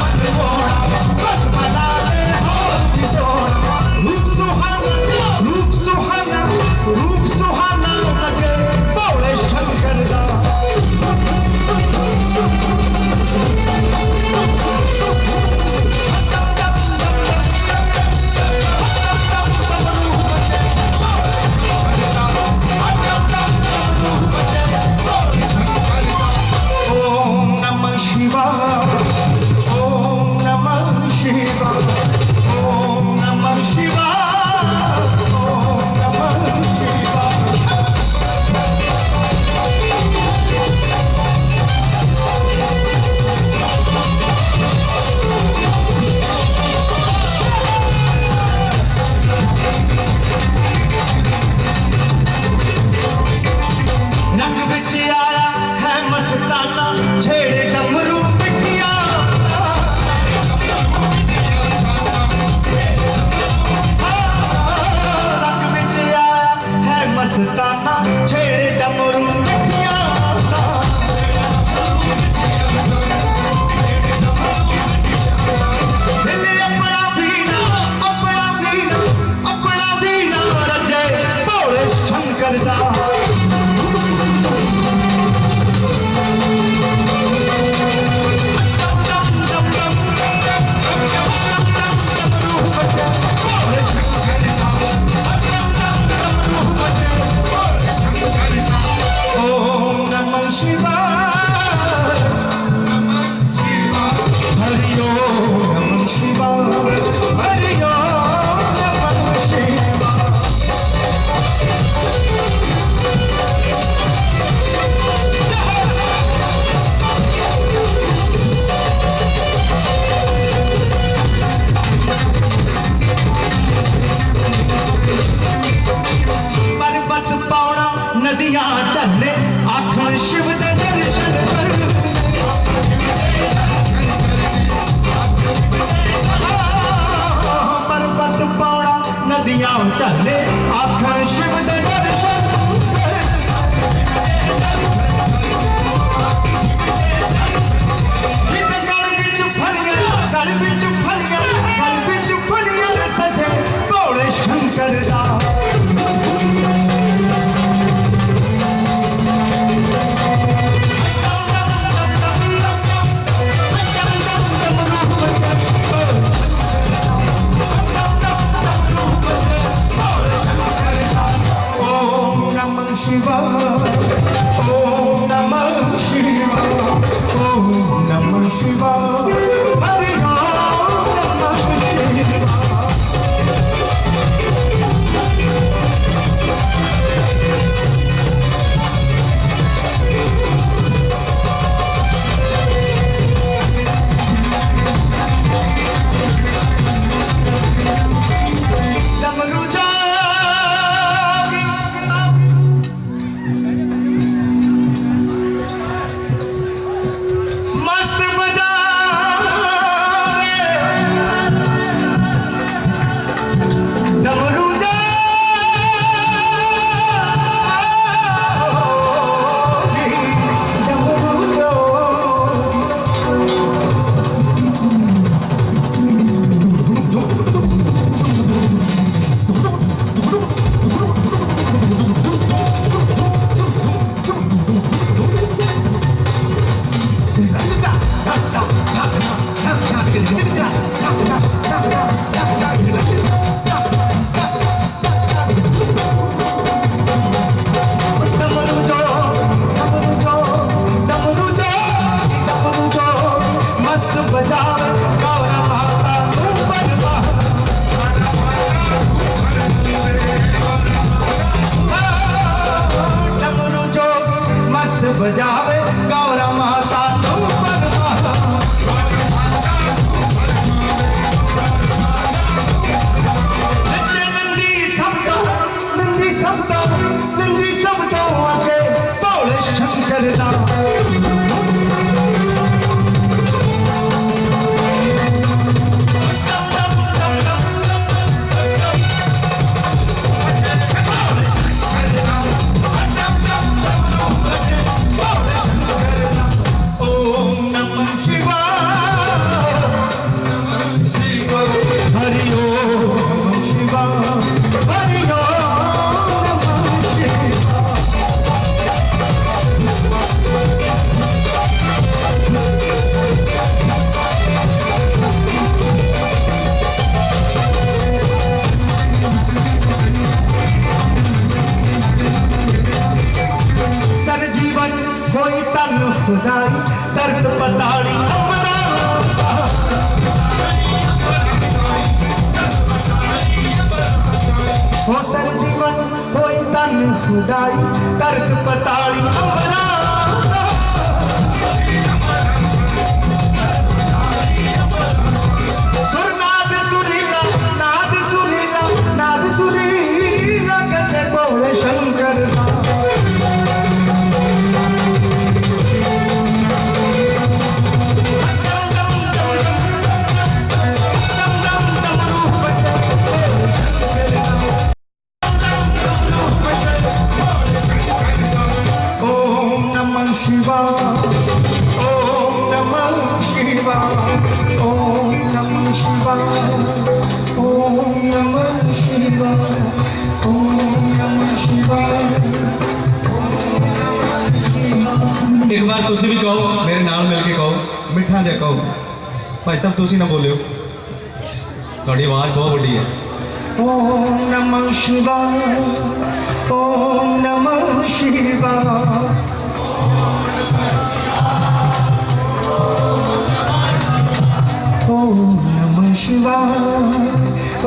मन कोड़ा बस मला दे हाथ सोना रूप सुहाना लगे बोले शंकर दा दर्द पताड़ी अमरा हो सर जीवन होई तन खुदाई दर्द पताड़ी अमरा सुरनाद सुरीला नाद सुरीला नाद सुरीला कथे बोले शंकर एक बार तुसी भी कहो मेरे नाल मिल के कहो मिठा जा कहो भाई साहब तुसी ना बोलियो थोड़ी आवाज बहुत बड़ी है ओम नमः शिवाय ओम नमः शिवाय ओम नमः शिवाय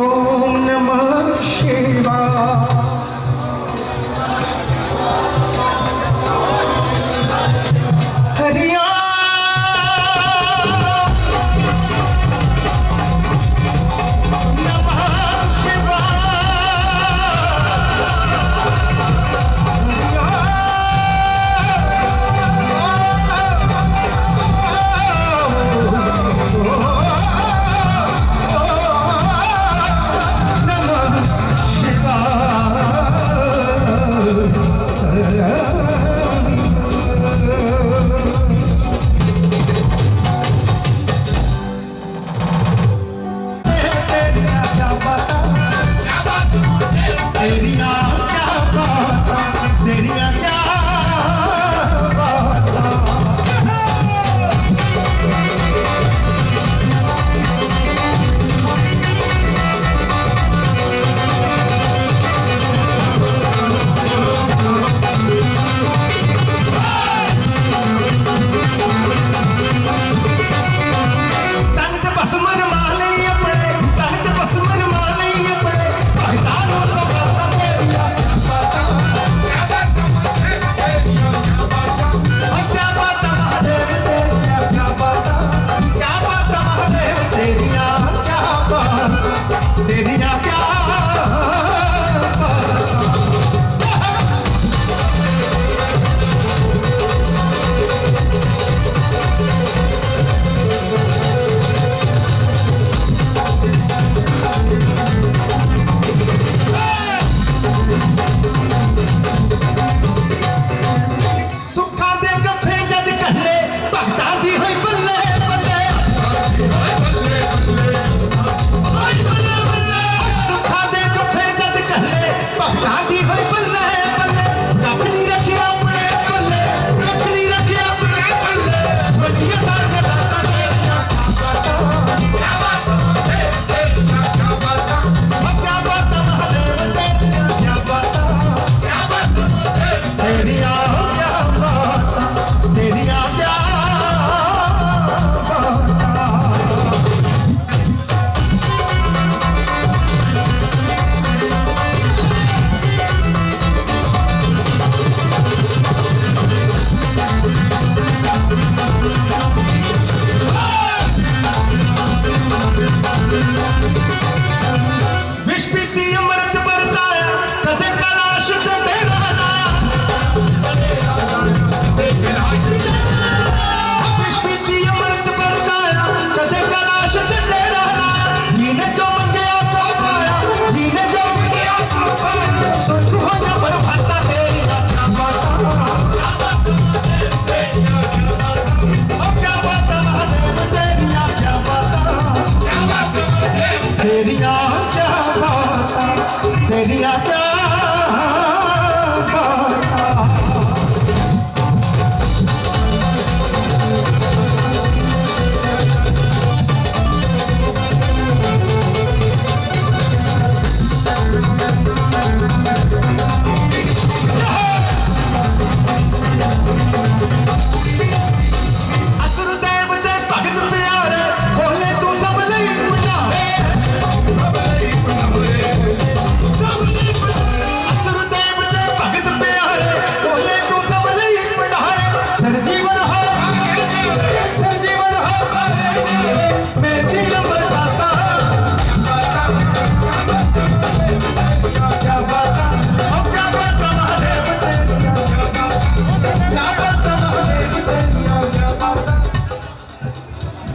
ओम नमः शिवाय हरिया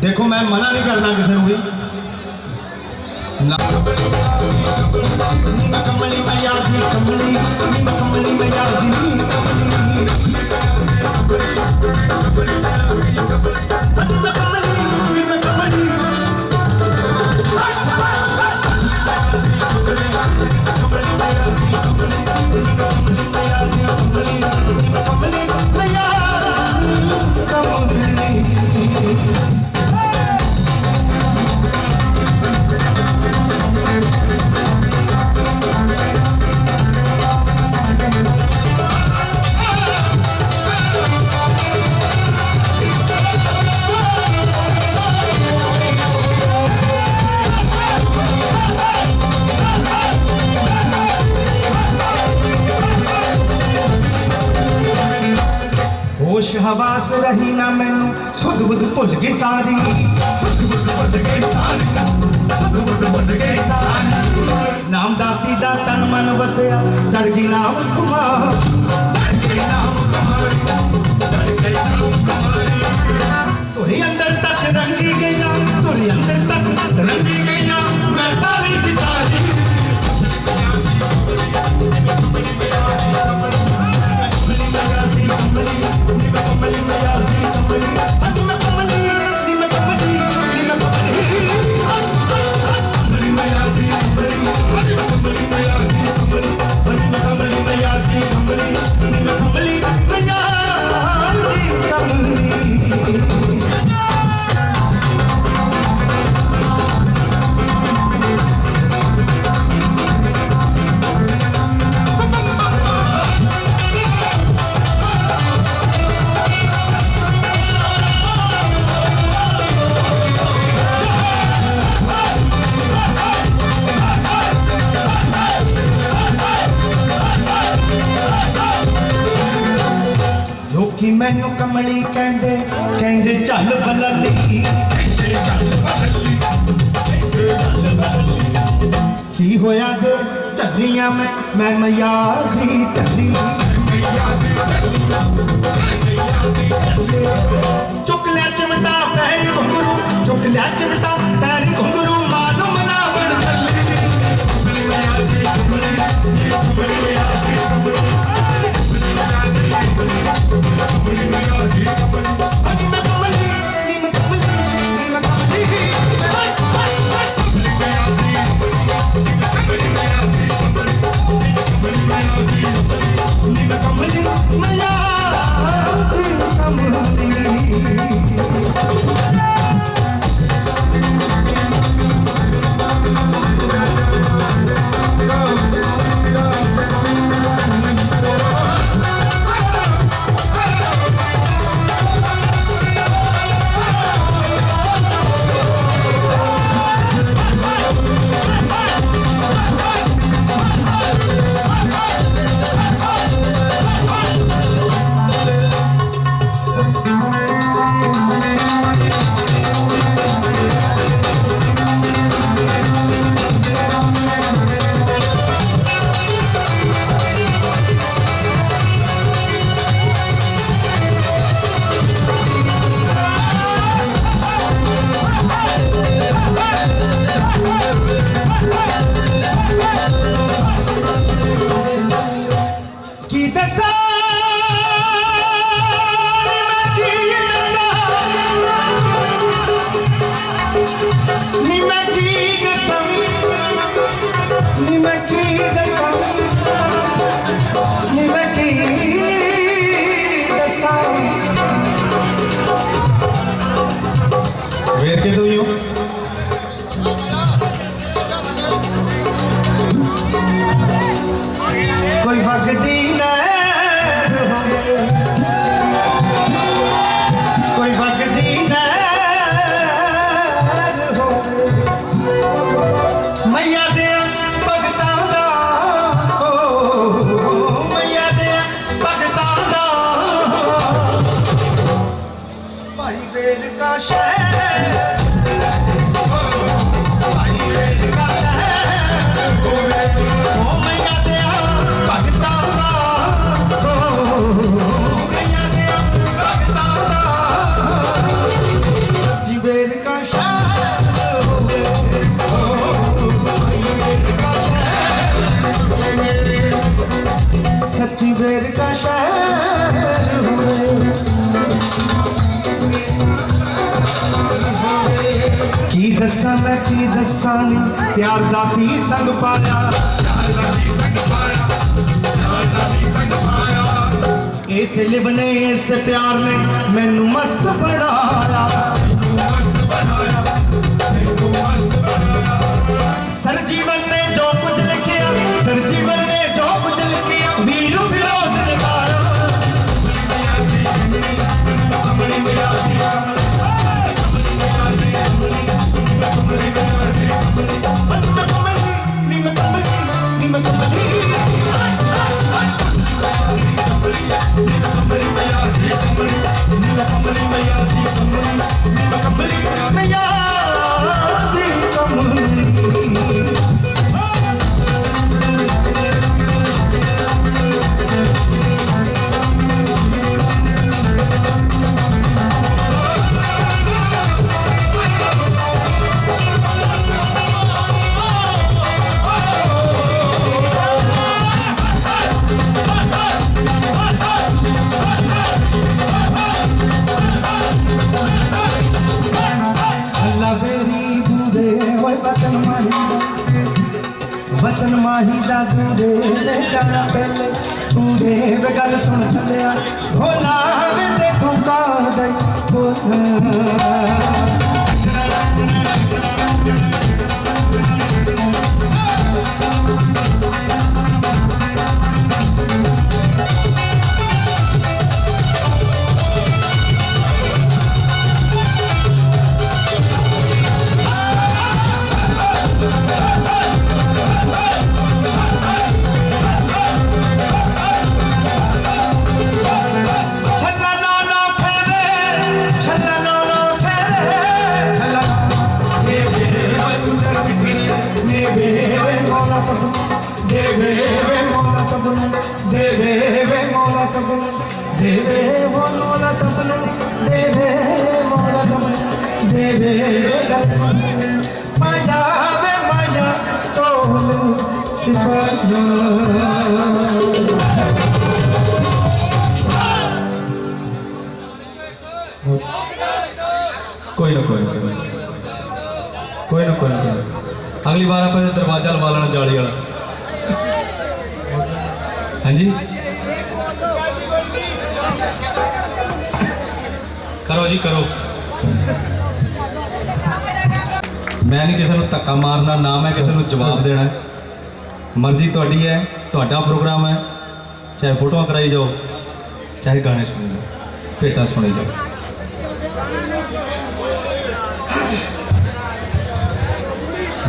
देखो मैं मना नहीं करना किसी को भी कमली मैं याद दी कमली मैं याद दी होश हवास रही ना मैनू सुध बुध भुल गई सारी नाम दाती दा तन मन वसया चढ़ गई नाम कुमार तुरी अंदर तक रंगी गई तुरी अंदर तक रंगी गई मैं सारी की सारी लोकी मैनू कमली कहंदे कहंदे चल बलली की होया जे चलिया मैं मैया दी चली चुक लिया चिमटा पैर घुंघरू चुक लिया चिमटा पैर घुंघरू मानू मनावण चली वेर के दो यूं कोई भगती नैर होवे कोई भगती नैर होवे मैया दे भगतां दा मैया दे भगतां दा भाई वेर का शहर वेर दसा मैं की दसा नी प्यार दा की संग पाया इस लिवने इस प्यार ने मैनू मस्त बनाया सर जीवन ने जो कुछ लिखिया सर जीवन ने जो कुछ लिखिया वीरू फिरोज ने गाया वतन माही दा दूरे ले जाना पहले दूरे वे गल सुन चलिया भोला वे देखो का दई कोई ना अगली बार आप दरवाजा लवा लेना जाली वाला हाँ जी करो जी करो मैं नहीं किसी को धक्का मारना ना मैं किसी को जवाब देना मर्जी थोड़ी है थोड़ा प्रोग्राम है चाहे फोटो कराई जाओ चाहे गाने सुनी जाओ भेटा सुनी जाओ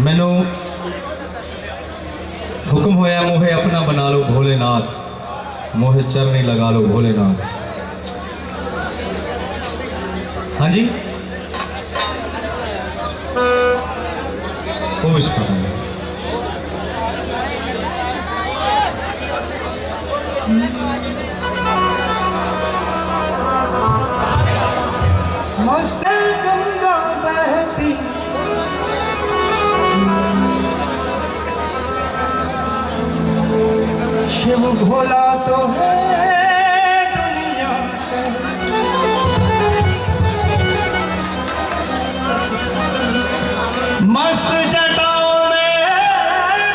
मैनू हुक्म होया मोहे अपना बना लो भोलेनाथ मोहे चरनी लगा लो भोलेनाथ हाँ जी वो भी सुना मस्त गंगा बहती शिव भोला तो है दुनिया मस्त जटाओं में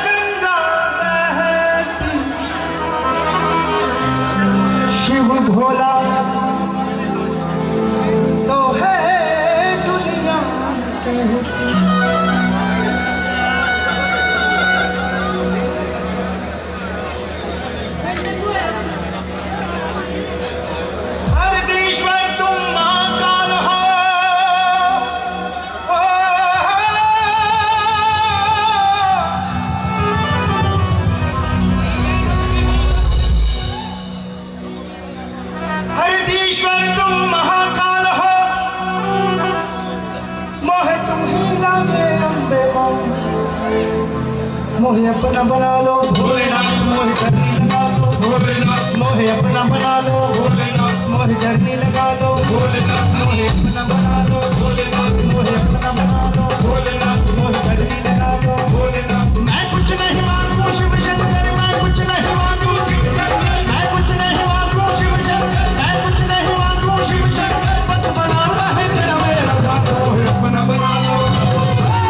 गंगा बहती शिव भोला तो है दुनिया के मोहे अपना बना लो भोलेनाथ मोहे जर्नी लगा लो भोलेनाथ मोहे अपना बना लो भोलेनाथ मोहे जर्नी लगा लो भोलेनाथ मोहे अपना बना लो भोलेनाथ मोहे अपना बना लो भोलेनाथ मोहे जर्नी लगा लो भोलेनाथ मैं कुछ नहीं मांगू शिव शंकर मैं कुछ नहीं मांगू शिव शंकर मैं कुछ नहीं मांगू शिव शंकर मैं कुछ नहीं मांगू शिव शंकर बस बनाना है तेरा मेरा साथ मोहे अपना बना लो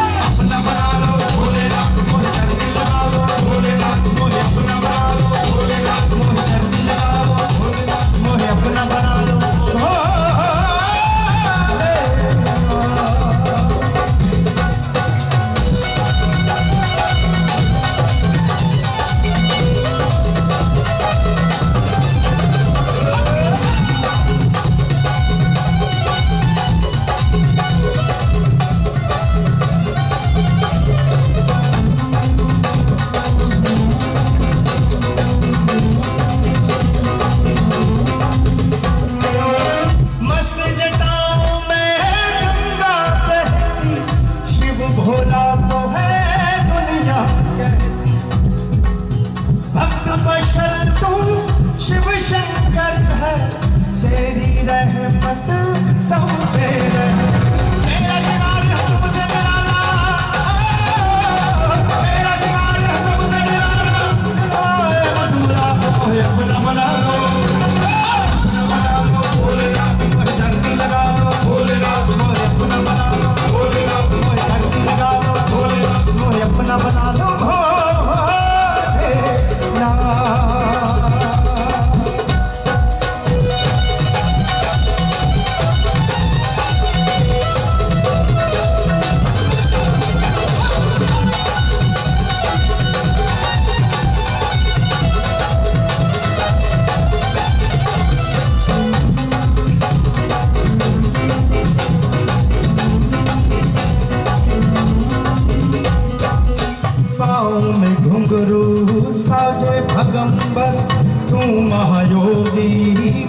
महायोगी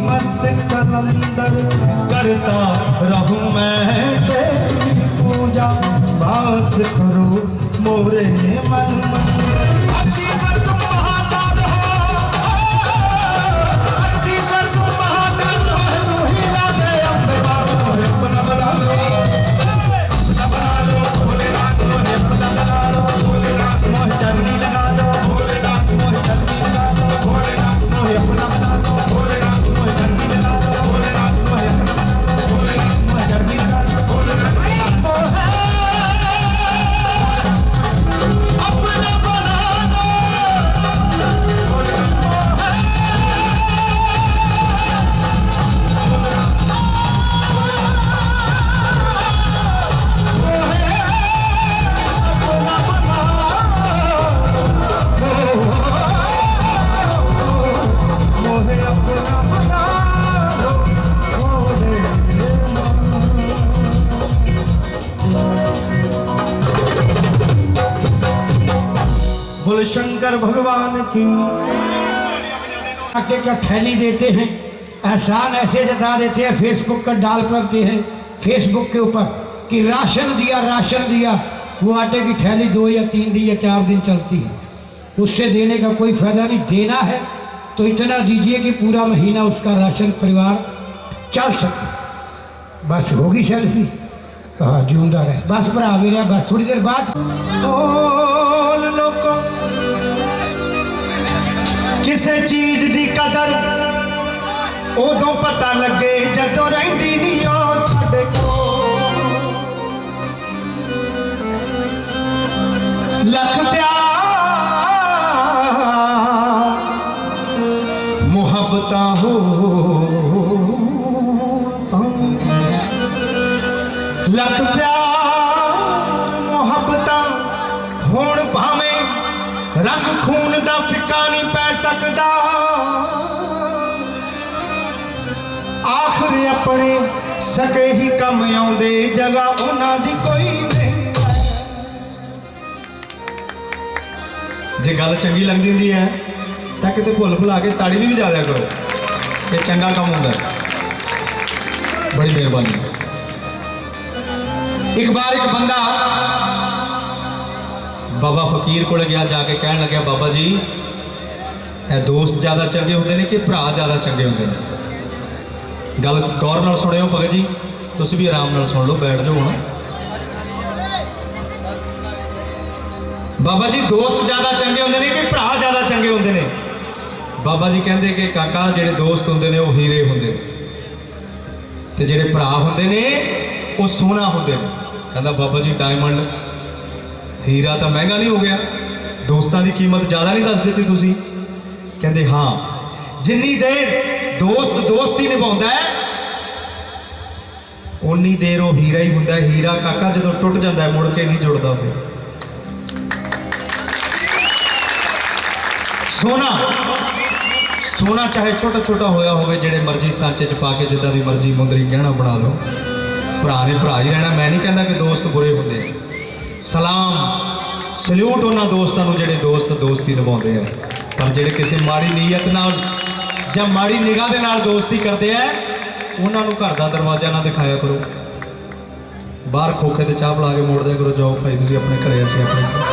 मस्त कलंदर करता रहूं मैं तेरी पूजा बास करो मोरे मन अति सर तुम महादान हो अति सर तुम महादान हो तू ही राधे अम्बे बाबू अपना बना लो भोलेनाथ अपना बना लो भोलेनाथ मोह चरनी लगा लो भोलेनाथ मोह चरनी लगा लो भोलेनाथ मोह अपना बना लो भोलेनाथ मोह चरनी लगा लो भोलेनाथ मोह अपना बना लो भोलेनाथ मोह चरनी लगा लो भोलेनाथ अपना बना लो मोहे अपना बना लो बोल शंकर भगवान की आटे का थैली देते हैं, एहसान ऐसे जता देते हैं, फेसबुक का डाल करते हैं फेसबुक के ऊपर कि राशन दिया। वो आटे की थैली 2 या 3 दिन या 4 दिन चलती है, उससे देने का कोई फायदा नहीं। देना है तो इतना दीजिए कि पूरा महीना उसका राशन परिवार चल सके। बस होगी सेल्फी, हाँ जिंदा रहे बस, भरा भी रहा बस। थोड़ी देर बाद बोल लोको किसे चीज दी कदर उदों पता लगे जदों रहिंदी नहीं ओ साडे कोल। लख प्यार मुहब्बतां हो लख प्यार मुहब्बतां होण भावें रंग खून दा फिक्का नहीं पै सकदा। आखिर अपने सके ही कम आउंदे जगह उन्हां दी कोई नहीं। जे गल चंगी लगदी हुंदी है तां किते भुल भुला के ताड़ी भी वजा दिया करो, ये चंगा काम हुंदा है। बड़ी मेहरबानी। एक बार एक बंदा बाबा फकीर को गया, जाके कहन लग्या बाबा जी ए दोस्त ज़्यादा चंगे होंगे ने कि भरा ज़्यादा चंगे होंगे ने? गल गौर नाल सुनियो भगत जी, तुसीं भी आराम नाल सुन लो, बैठ जाओ हुण। बाबा जी दोस्त ज़्यादा चंगे होंगे ने कि भरा ज़्यादा चंगे होंगे ने? बाबा जी कहते कि काका जिहड़े दोस्त होंगे ने वो हीरे होंगे ते जिहड़े भरा होंगे ने वो सोना होंगे ने। कहता बाबा जी डायमंड हीरा तो महंगा नहीं हो गया, दोस्तों की कीमत ज़्यादा नहीं दस दी तुसी? कहते हाँ, जिन्नी देर दोस्त दोस्ती निभाता है उन्नी देर वो हीरा ही होंदा है। हीरा काका जो टुट जाता है मुड़ के नहीं जुड़ता। फिर सोना सोना चाहे छोटा छोटा होया होवे, जेड़े मर्जी सांचे च पा के जिद्दां दी मर्जी मुंदरी गहना बना लो, भरा ने भरा ही रहना। मैं नहीं कहता कि दोस्त बुरे होंगे। सलाम सल्यूट उन्होंने दोस्तों को जेड़े दोस्त दोस्ती निभाते हैं, पर जेड़े किसी माड़ी नीयत नाल जां माड़ी निगाह दे नाल दोस्ती करते हैं उन्होंने घर का दरवाजा ना दिखाया करो, बाहर खोखे ते चाह पिला के मोड़ दिया करो, जाओ भाई तुसीं अपने घरे, असीं अपने घरे।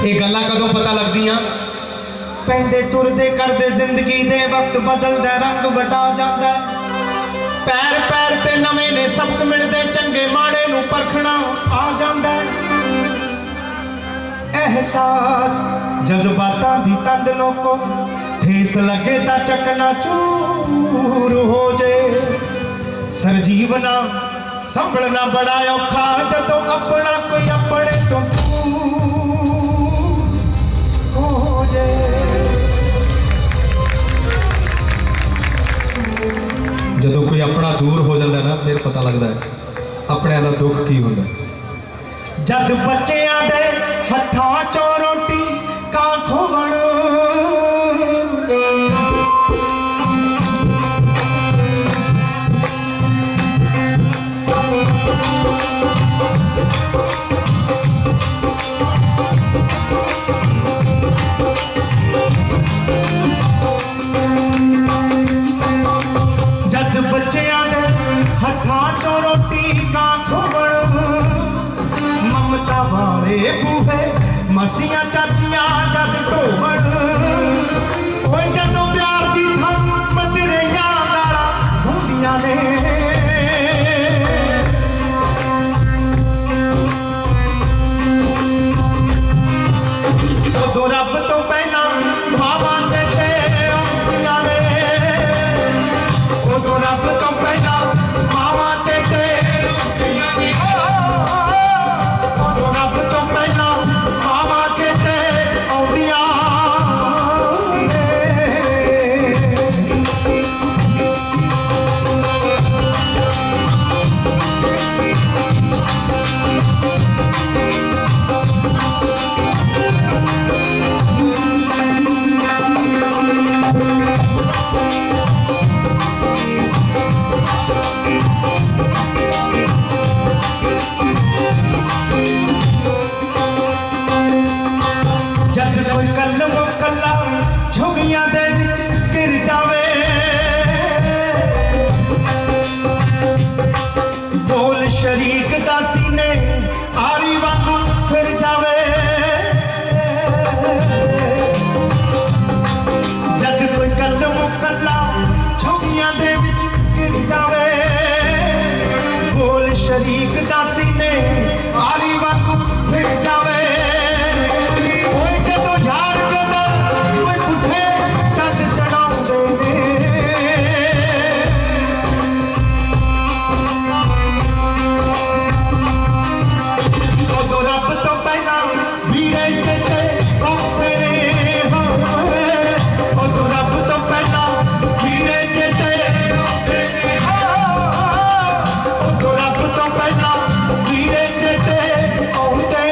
ये गल्लां कदों पता लगदियां? पेंडे तुरदे करदे जिंदगी दे वक्त बदलदा रंग वटा जांदा। पैर पैर ते नवें ने सबक मिलदे, चंगे माड़े नूं परखना आ जांदा। एहसास जज्बातां दी तंद लोको ठेस लगे तां चकना चूर हो जे। सरजीवना संभलना बड़ा औखा जदों अपना कोई अपने तो हो जे। जदों कोई अपना दूर हो जाता है ना, फिर पता लगता है अपने का दुख की होंदा। जद बच्चियां दे हत्थां चों रोटी का खोवण, मासियां चाचियां जद ढोवन ओए जदों प्यार दी थां मधुरियां गालां होंदियां ने उदों रब तो पहला मावां ते आउंदियां ने उदों रब तो पहला मावां ते आउंदियां ने उदों रब तो पहला मावां ते आउंदियां ने जद कोई कलम कला झुगियां दे विच गिर जावे बोल शरीक दा सीने आरी वांगू फिर जावे जद कोई कलम कला झुगियां दे विच गिर जावे बोल शरीक दा सीने आरी वांगू फिर जावे ओए जदों यार कदा कोई पुठे चंद चढ़ाउंदे ने उदों रब तो पहला वीरे चेते आउंदे ने उदों रब तो पहला वीरे चेते आउंदे ने उदों रब तो पहला वीरे चेते आउंदे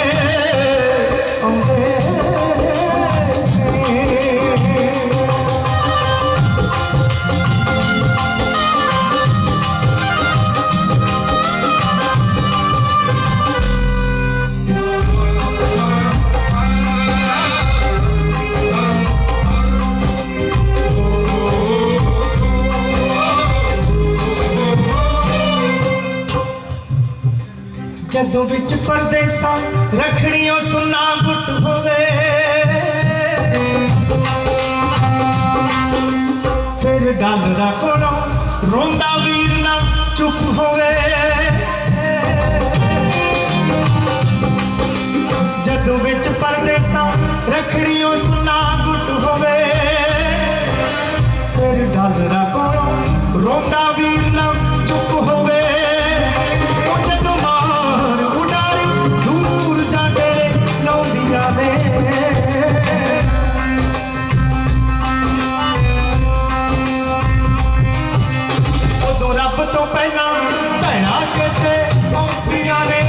जदों विच परदेसा रखड़ियों सुन्ना गुट होवे फिर डालरा कोलों रोंदा वीर ना चुप होवे जदों विच परदेसा रखड़ियों सुन्ना गुट होवे फिर डालरा कोलों रोंदा वीर ना चुप होवे ओ जदों मार उडारी दूर जा डेरे लाउंदियां ने उदों रब तो पहला भैणा चेते आउंदियां ने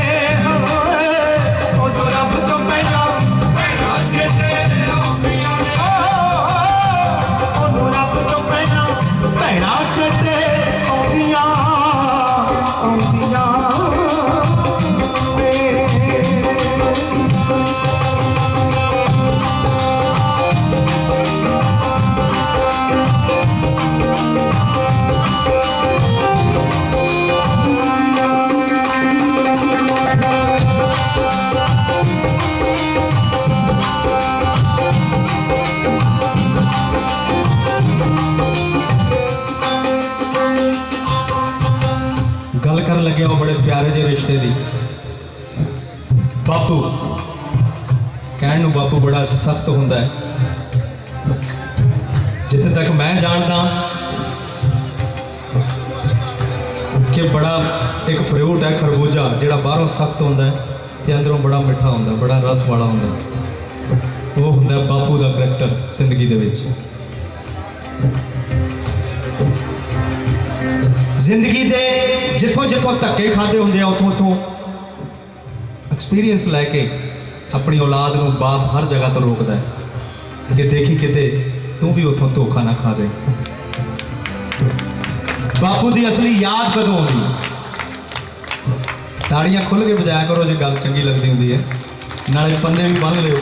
उदों रब तो पहला भैणा चेते आउंदियां ने उदों रब तो पहला भैणा चेते आउंदियां गल कर लगे वो बड़े प्यारे जे रिश्ते दी बापू कहण नूं बापू बड़ा सख्त हुंदा है जिथे तक मैं जानदा कि बड़ा एक फ्रूट है खरबूजा जिहड़ा बाहरों सख्त हुंदा है ते अंदरों बड़ा मिठा हुंदा बड़ा रस वाला हुंदा वो हुंदा बापू दा करैक्टर जिंदगी दे विच जिंदगी दे जिथों जिथों धक्के खाते होंगे उतों उतों एक्सपीरियंस लैके अपनी औलाद नूं बाप हर जगह तो रोकता है कि देखी किते तू भी उतों धोखा ना खा जाए। बापू की असली याद कदों आउंदी ताड़ियां खुल के बजाया करो जो गल चंगी लगती होंगी है नाले पन्ने भी बन लियो।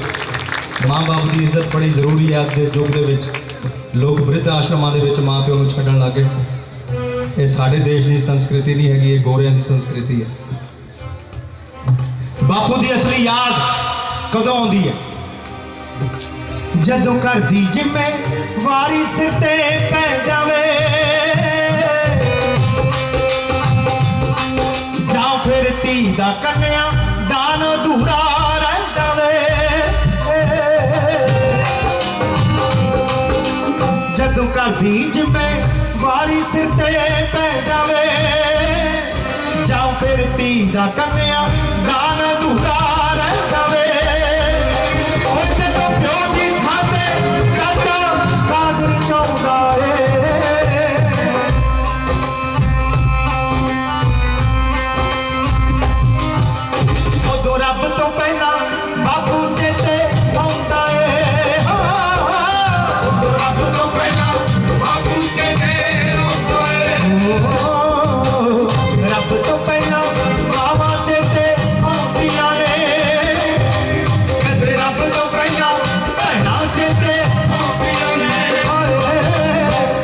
माँ बाप की इज्जत बड़ी जरूरी है अज के युग के लोग वृद्ध आश्रमां दे विच माँ प्यो नूं छड्डण लग गए। ये साडे देश की संस्कृति नहीं हैगी, ये गोरियां की संस्कृति है। बापू की असली याद कदों आउंदी है? जदों घर दी जिम्मे वारी सिर ते पै जावे जां फिर धी दा कन्या दान अधूरा रह जावे जदों घर दी जिम्मे वारी सिर ते पै जावे जां फिर धी दा कन्या दान अधूरा रह जावे जदों प्यो दी थां ते चाचा काजल चाहुंदा उदों रब तो पहला बापू चेते आउंदा उदों रब तो पहला बापू चेते रब तो पहला मावा चेते आउंदियां ने कदे रब तो पहला भैणा चेते आउंदियां ने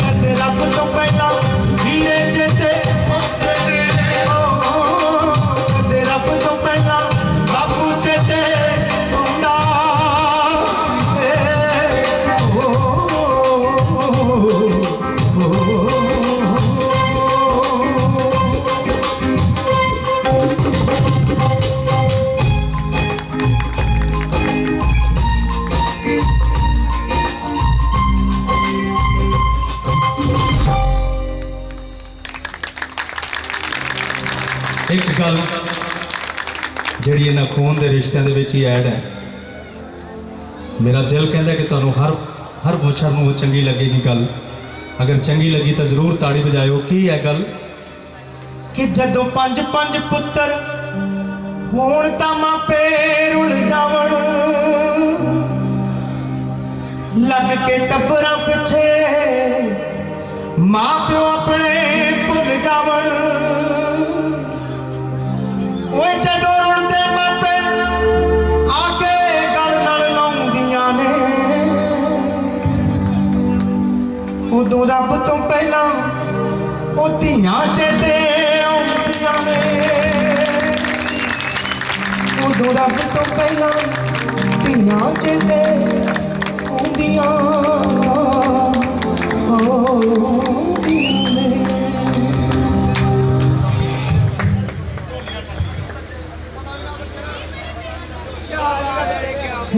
कदे रब तो पहला वीरे चेते आउंदे ने कदे रब तो पहला बापू चेते आउंदा एक गल ਜਿਹੜੀ ਇਹਨਾਂ ਖੂਨ ਦੇ ਰਿਸ਼ਤਿਆਂ ਦੇ ਵਿੱਚ ਹੀ ਐਡ ਹੈ ਮੇਰਾ ਦਿਲ ਕਹਿੰਦਾ ਕਿ ਤੁਹਾਨੂੰ ਹਰ ਪੁੱਛਰ ਨੂੰ ਚੰਗੀ ਲੱਗੇਗੀ ਗੱਲ ਅਗਰ ਚੰਗੀ ਲੱਗੀ ਤਾਂ ਜ਼ਰੂਰ ਤਾੜੀ ਵਜਾਇਓ ਕੀ ਹੈ ਗੱਲ कि जदों पंज पंज पुत्र होण तां मापे रुल जावण लग के टब्बरां पिछे मां प्यो अपने भुल जावण ओए जदों रुलदे मापे आके गल नाल लाउंदियां ने उदों रब तो पहला ओ धीआं चेते आउंदियां ने उदों रब तो पहला धीआं चेते आउंदियां ने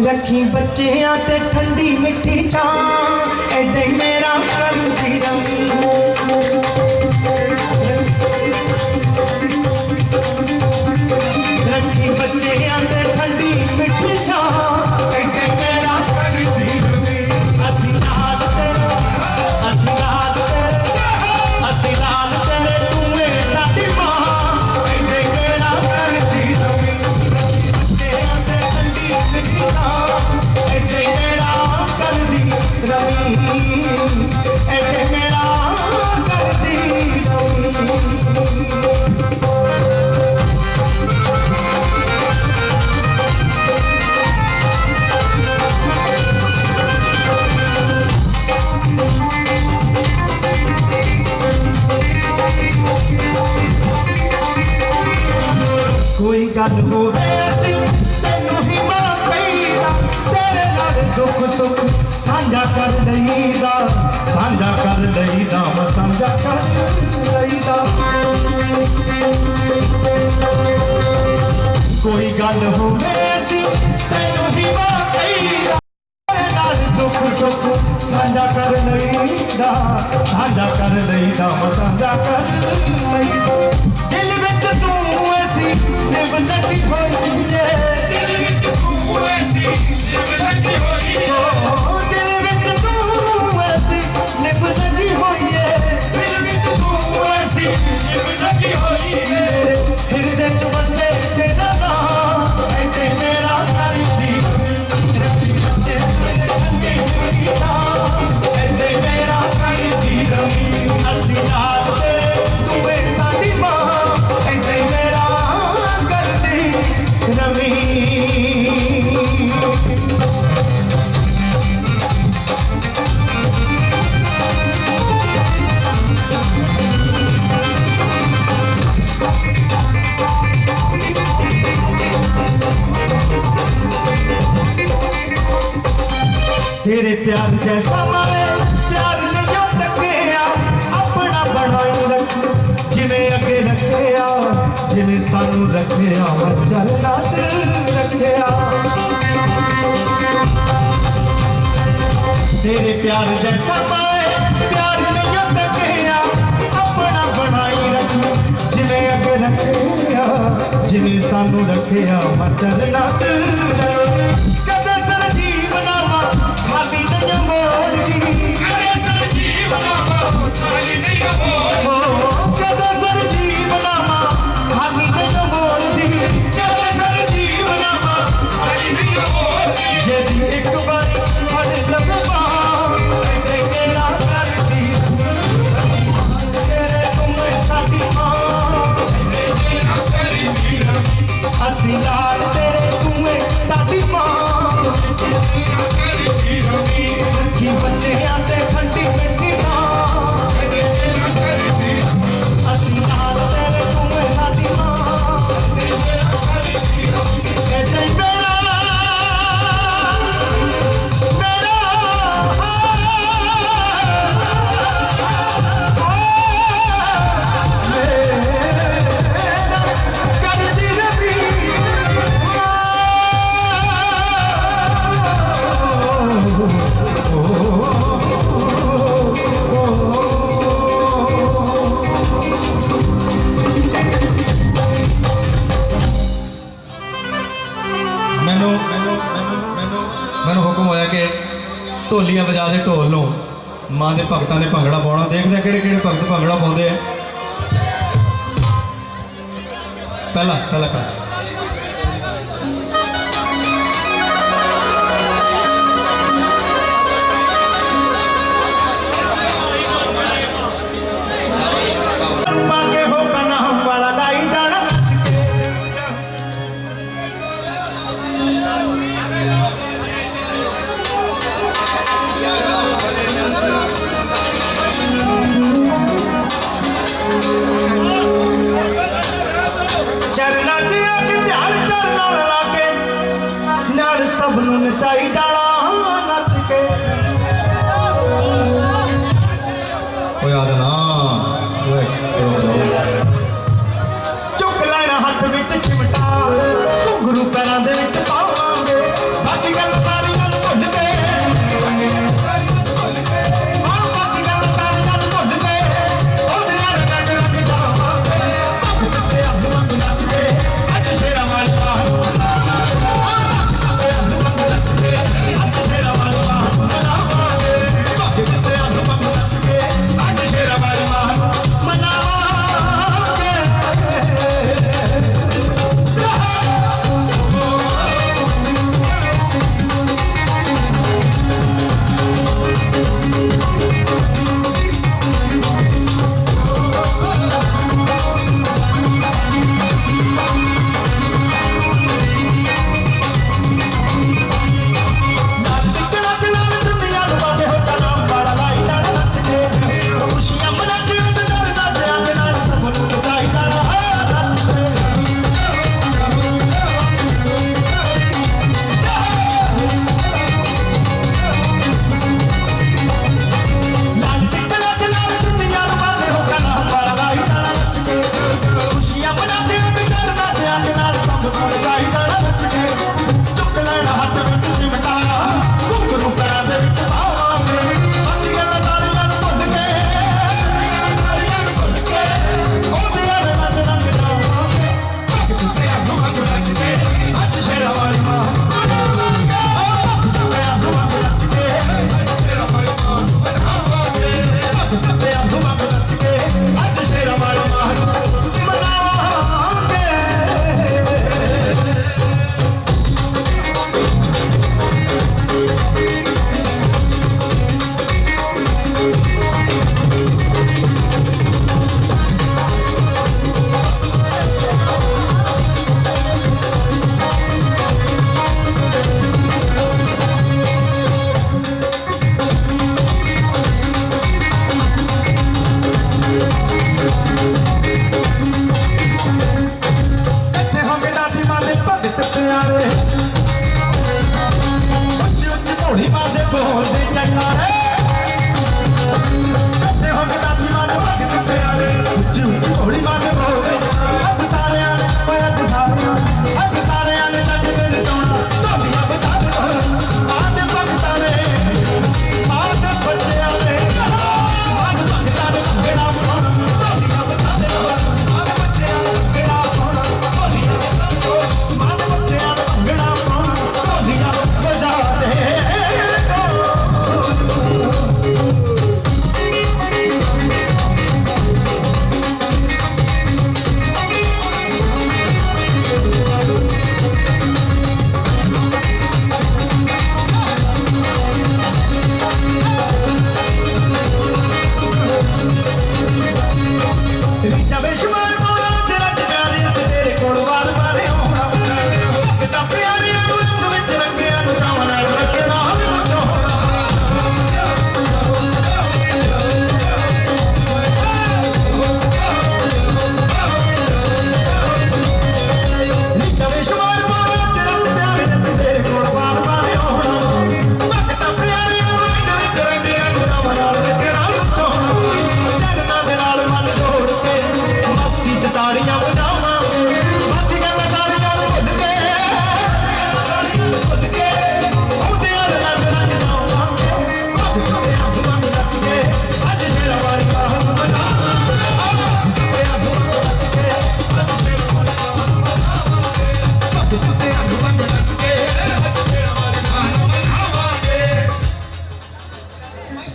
रखी बच्चियां ते ठंडी मिठी छां ऐदे मेरा करदी रखी बच्चियां ते ठंडी मिठी छां ऐदे मेरा करदी असी लाल तेरे तू ए साडी मां ऐदे मेरा करदी बच्चियां ते ठंडी मिठी छां ऐदे मेरा करदी रवि ऐदे मेरा करदी रवि कोई गल होवे असी तैनूं ही मां कहीदा तेरे नाल दुख सुख साझा कर लईदा साझा कर लईदा वा साझा कर लईदा कोई गल होवे असी तैनूं ही मां कहीदा तेरे नाल दुख सुख साझा कर लईदा साझा कर लईदा वा साझा कर लईदा दिल विच तू ऐसी निभ लगी होई है दिल विच तू ऐसी निभ लगी होई है दिल विच तू ऐसी निभ लगी होई है दिल विच तू ऐसी निभ लगी होई है हिरदे च वसे तेरा नाम ऐते मेरा करदी ऐते मेरा करदी रवि असी रात तेरे तू ए साडी मां ऐते मेरा करदी रवि प्यार जैसा माए प्यार नहीं तकिया अपना बनाई रख जिन्हें अगे रखिया जिन्हें सानू रखिया चलना रखिया तेरे प्यार जैसा पाए प्यार नहीं तकिया अपना बनाई रख जिन्हें अगे रखिया जिन्हें सानू रखिया चलना कदे सर जीवनावा खाली नहीं मोड़दी कदे सर जीवनावा खाली नहीं मोड़दी कदे सर जीवनावा खाली नहीं मोड़दी कदे सर जीवनावा खाली नहीं मोड़दी जे एक बार फड़ लगा तेरा करती तेरे तुम साथी असी लाल तेरे तुम्हें साडी मां की बच्चे आते ठंडी मिट्टी असी लाल तेरे तुम्हें साडी मां कहते मेरा मेरा करती रही ਮੈਨੂੰ ਹੁਕਮ ਹੋਇਆ ਕਿ ਢੋਲੀਆਂ ਵਜਾ ਦੇ ਢੋਲ ਨੂੰ ਮਾਂ ਦੇ ਭਗਤਾਂ ਨੇ ਭੰਗੜਾ ਪਾਉਣਾ ਦੇਖਦੇ ਕਿਹੜੇ ਕਿਹੜੇ ਭਗਤ ਭੰਗੜਾ ਪਾਉਂਦੇ ਆ ਪਹਿਲਾ ਕਰ के हो का नाम वाला लाई जाना चरना च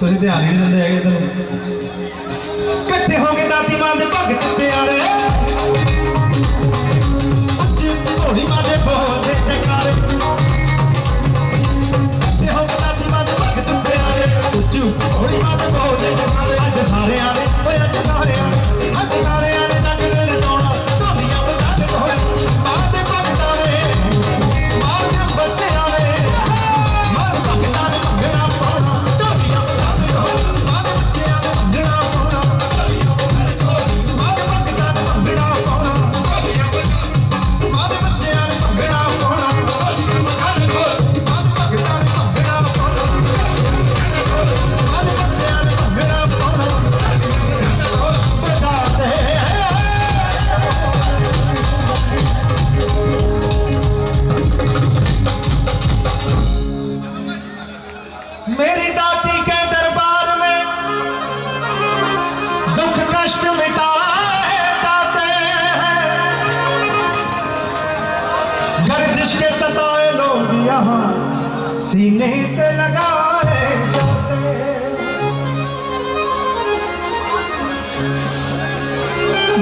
ਤੁਸੀਂ ਧਿਆਨ ਹੀ ਨਹੀਂ ਦਿੰਦੇ ਹੈਗੇ ਇਧਰ ਇਕੱਠੇ ਹੋ ਕੇ ਦਾਦੀ ਮਾਂ ਦੇ ਭਗਤ ਪਿਆਰੇ ਉੱਚੀ ਉੱਚੀ ਘੋੜੀ ਮਾਂ ਦੇ ਬੋਲਦੇ ਜਕਾਰੇ ਇਕੱਠੇ ਹੋ ਕੇ ਦਾਦੀ ਮਾਂ ਦੇ ਭਗਤ ਪਿਆਰੇ ਉੱਚੀ ਉੱਚੀ ਘੋੜੀ ਮਾਂ ਦੇ ਬੋਲਦੇ ਜਕਾਰੇ ਅੱਜ ਸਾਰਿਆਂ ਨੇ ਓਏ ਅੱਜ ਸਾਰਿਆਂ ਨੇ ਜੱਗ ਦੇ ਟੋਣਾ ਢੋਲੀਆਂ ਵਜਾ ਕੇ ਹੋਏ ਮਾਂ ਦੇ ਭਗਤਾਂ ਨੇ ਮਾਂ ਦੇ ਬੱਚਿਆਂ ਨੇ ਮਾਂ ਦੇ ਭਗਤਾਂ ਨੇ ਭੰਗੜਾ ਪਾਉਣਾ ਢੋਲੀਆਂ ਵਜਾ ਕੇ ਹੋਏ ਮਾਂ ਦੇ ਬੱਚਿਆਂ ਨੇ ਭੰਗੜਾ ਪਾਉਣਾ ਮਾਂ ਦੇ ਭਗਤਾਂ ਨੇ ਭੰਗੜਾ ਪਾਉਣਾ ਮਾਂ ਦੇ ਬੱਚਿਆਂ ਨੇ ਭੰਗੜਾ ਪਾਉਣਾ ਮਾਂ ਦੇ ਭਗਤਾਂ ਨੇ ਭੰਗੜਾ ਪਾਉਣਾ ਮਾਂ ਦੇ ਬੱਚਿਆਂ ਨੇ ਭੰਗੜਾ ਪਾਉਣਾ ਬਜਾਤੇ मेरी दादी के दरबार में दुख कष्ट मिटाए जाते हैं गर्दिश के सताए लोग यहाँ सीने से लगाए जाते हैं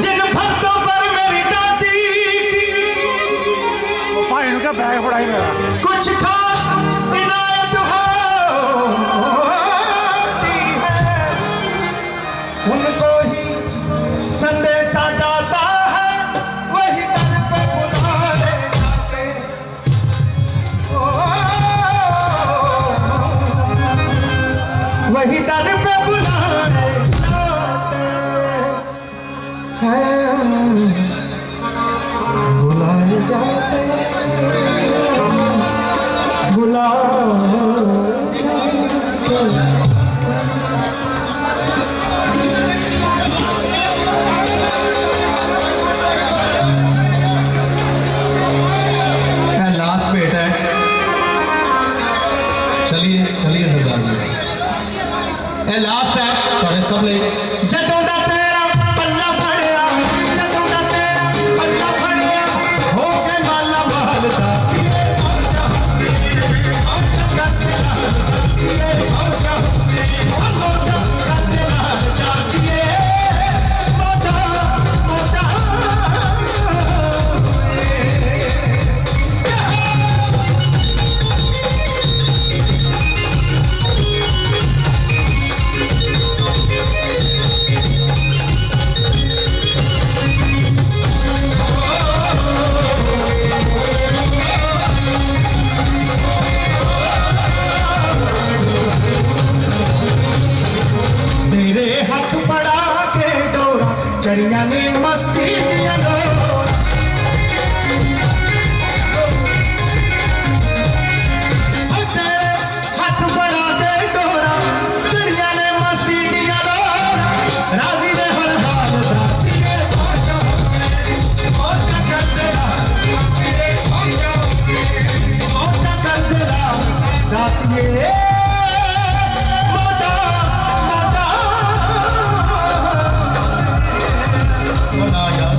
जिन भक्तों पर मेरी दादी भाई उनका बैग पड़ा ही मेरा कुछ खास इनायत होती है उनको ही संदेशा जाता है वही दर पे बुलाए जाते वही दर पे बुलाए जाते हैं बुलाए जाते लास्ट भेट है चलिए चलिए सरदार जी लास्ट है थोड़े सब ले ਜਦੋਂ ਦਾ ਤੇਰਾ ਪੱਲਾ ਫੜਿਆ ਜਦੋਂ ਦਾ ਤੇਰਾ ਪੱਲਾ ਫੜਿਆ ਹੋ ਕੇ ਮਾਲਾ ਮਹਲਦਾ मेरे हाथ पड़ा के डोरा चढ़िया ने मस्ती दिया डोरा तेरे हाथ पड़ा के डोरा चढ़िया ने मस्ती दिया डोरा राजी ने हर हाल रातिए मौजा कर तेरा मौजा कर तेरा रातिए बना यार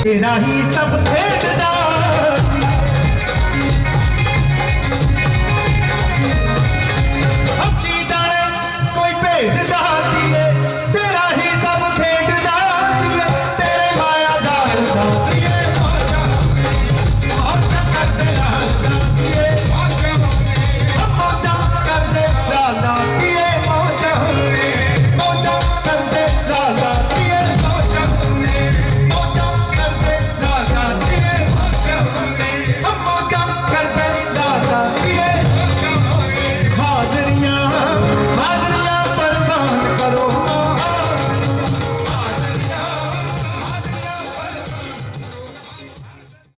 तेरा ही सब भेद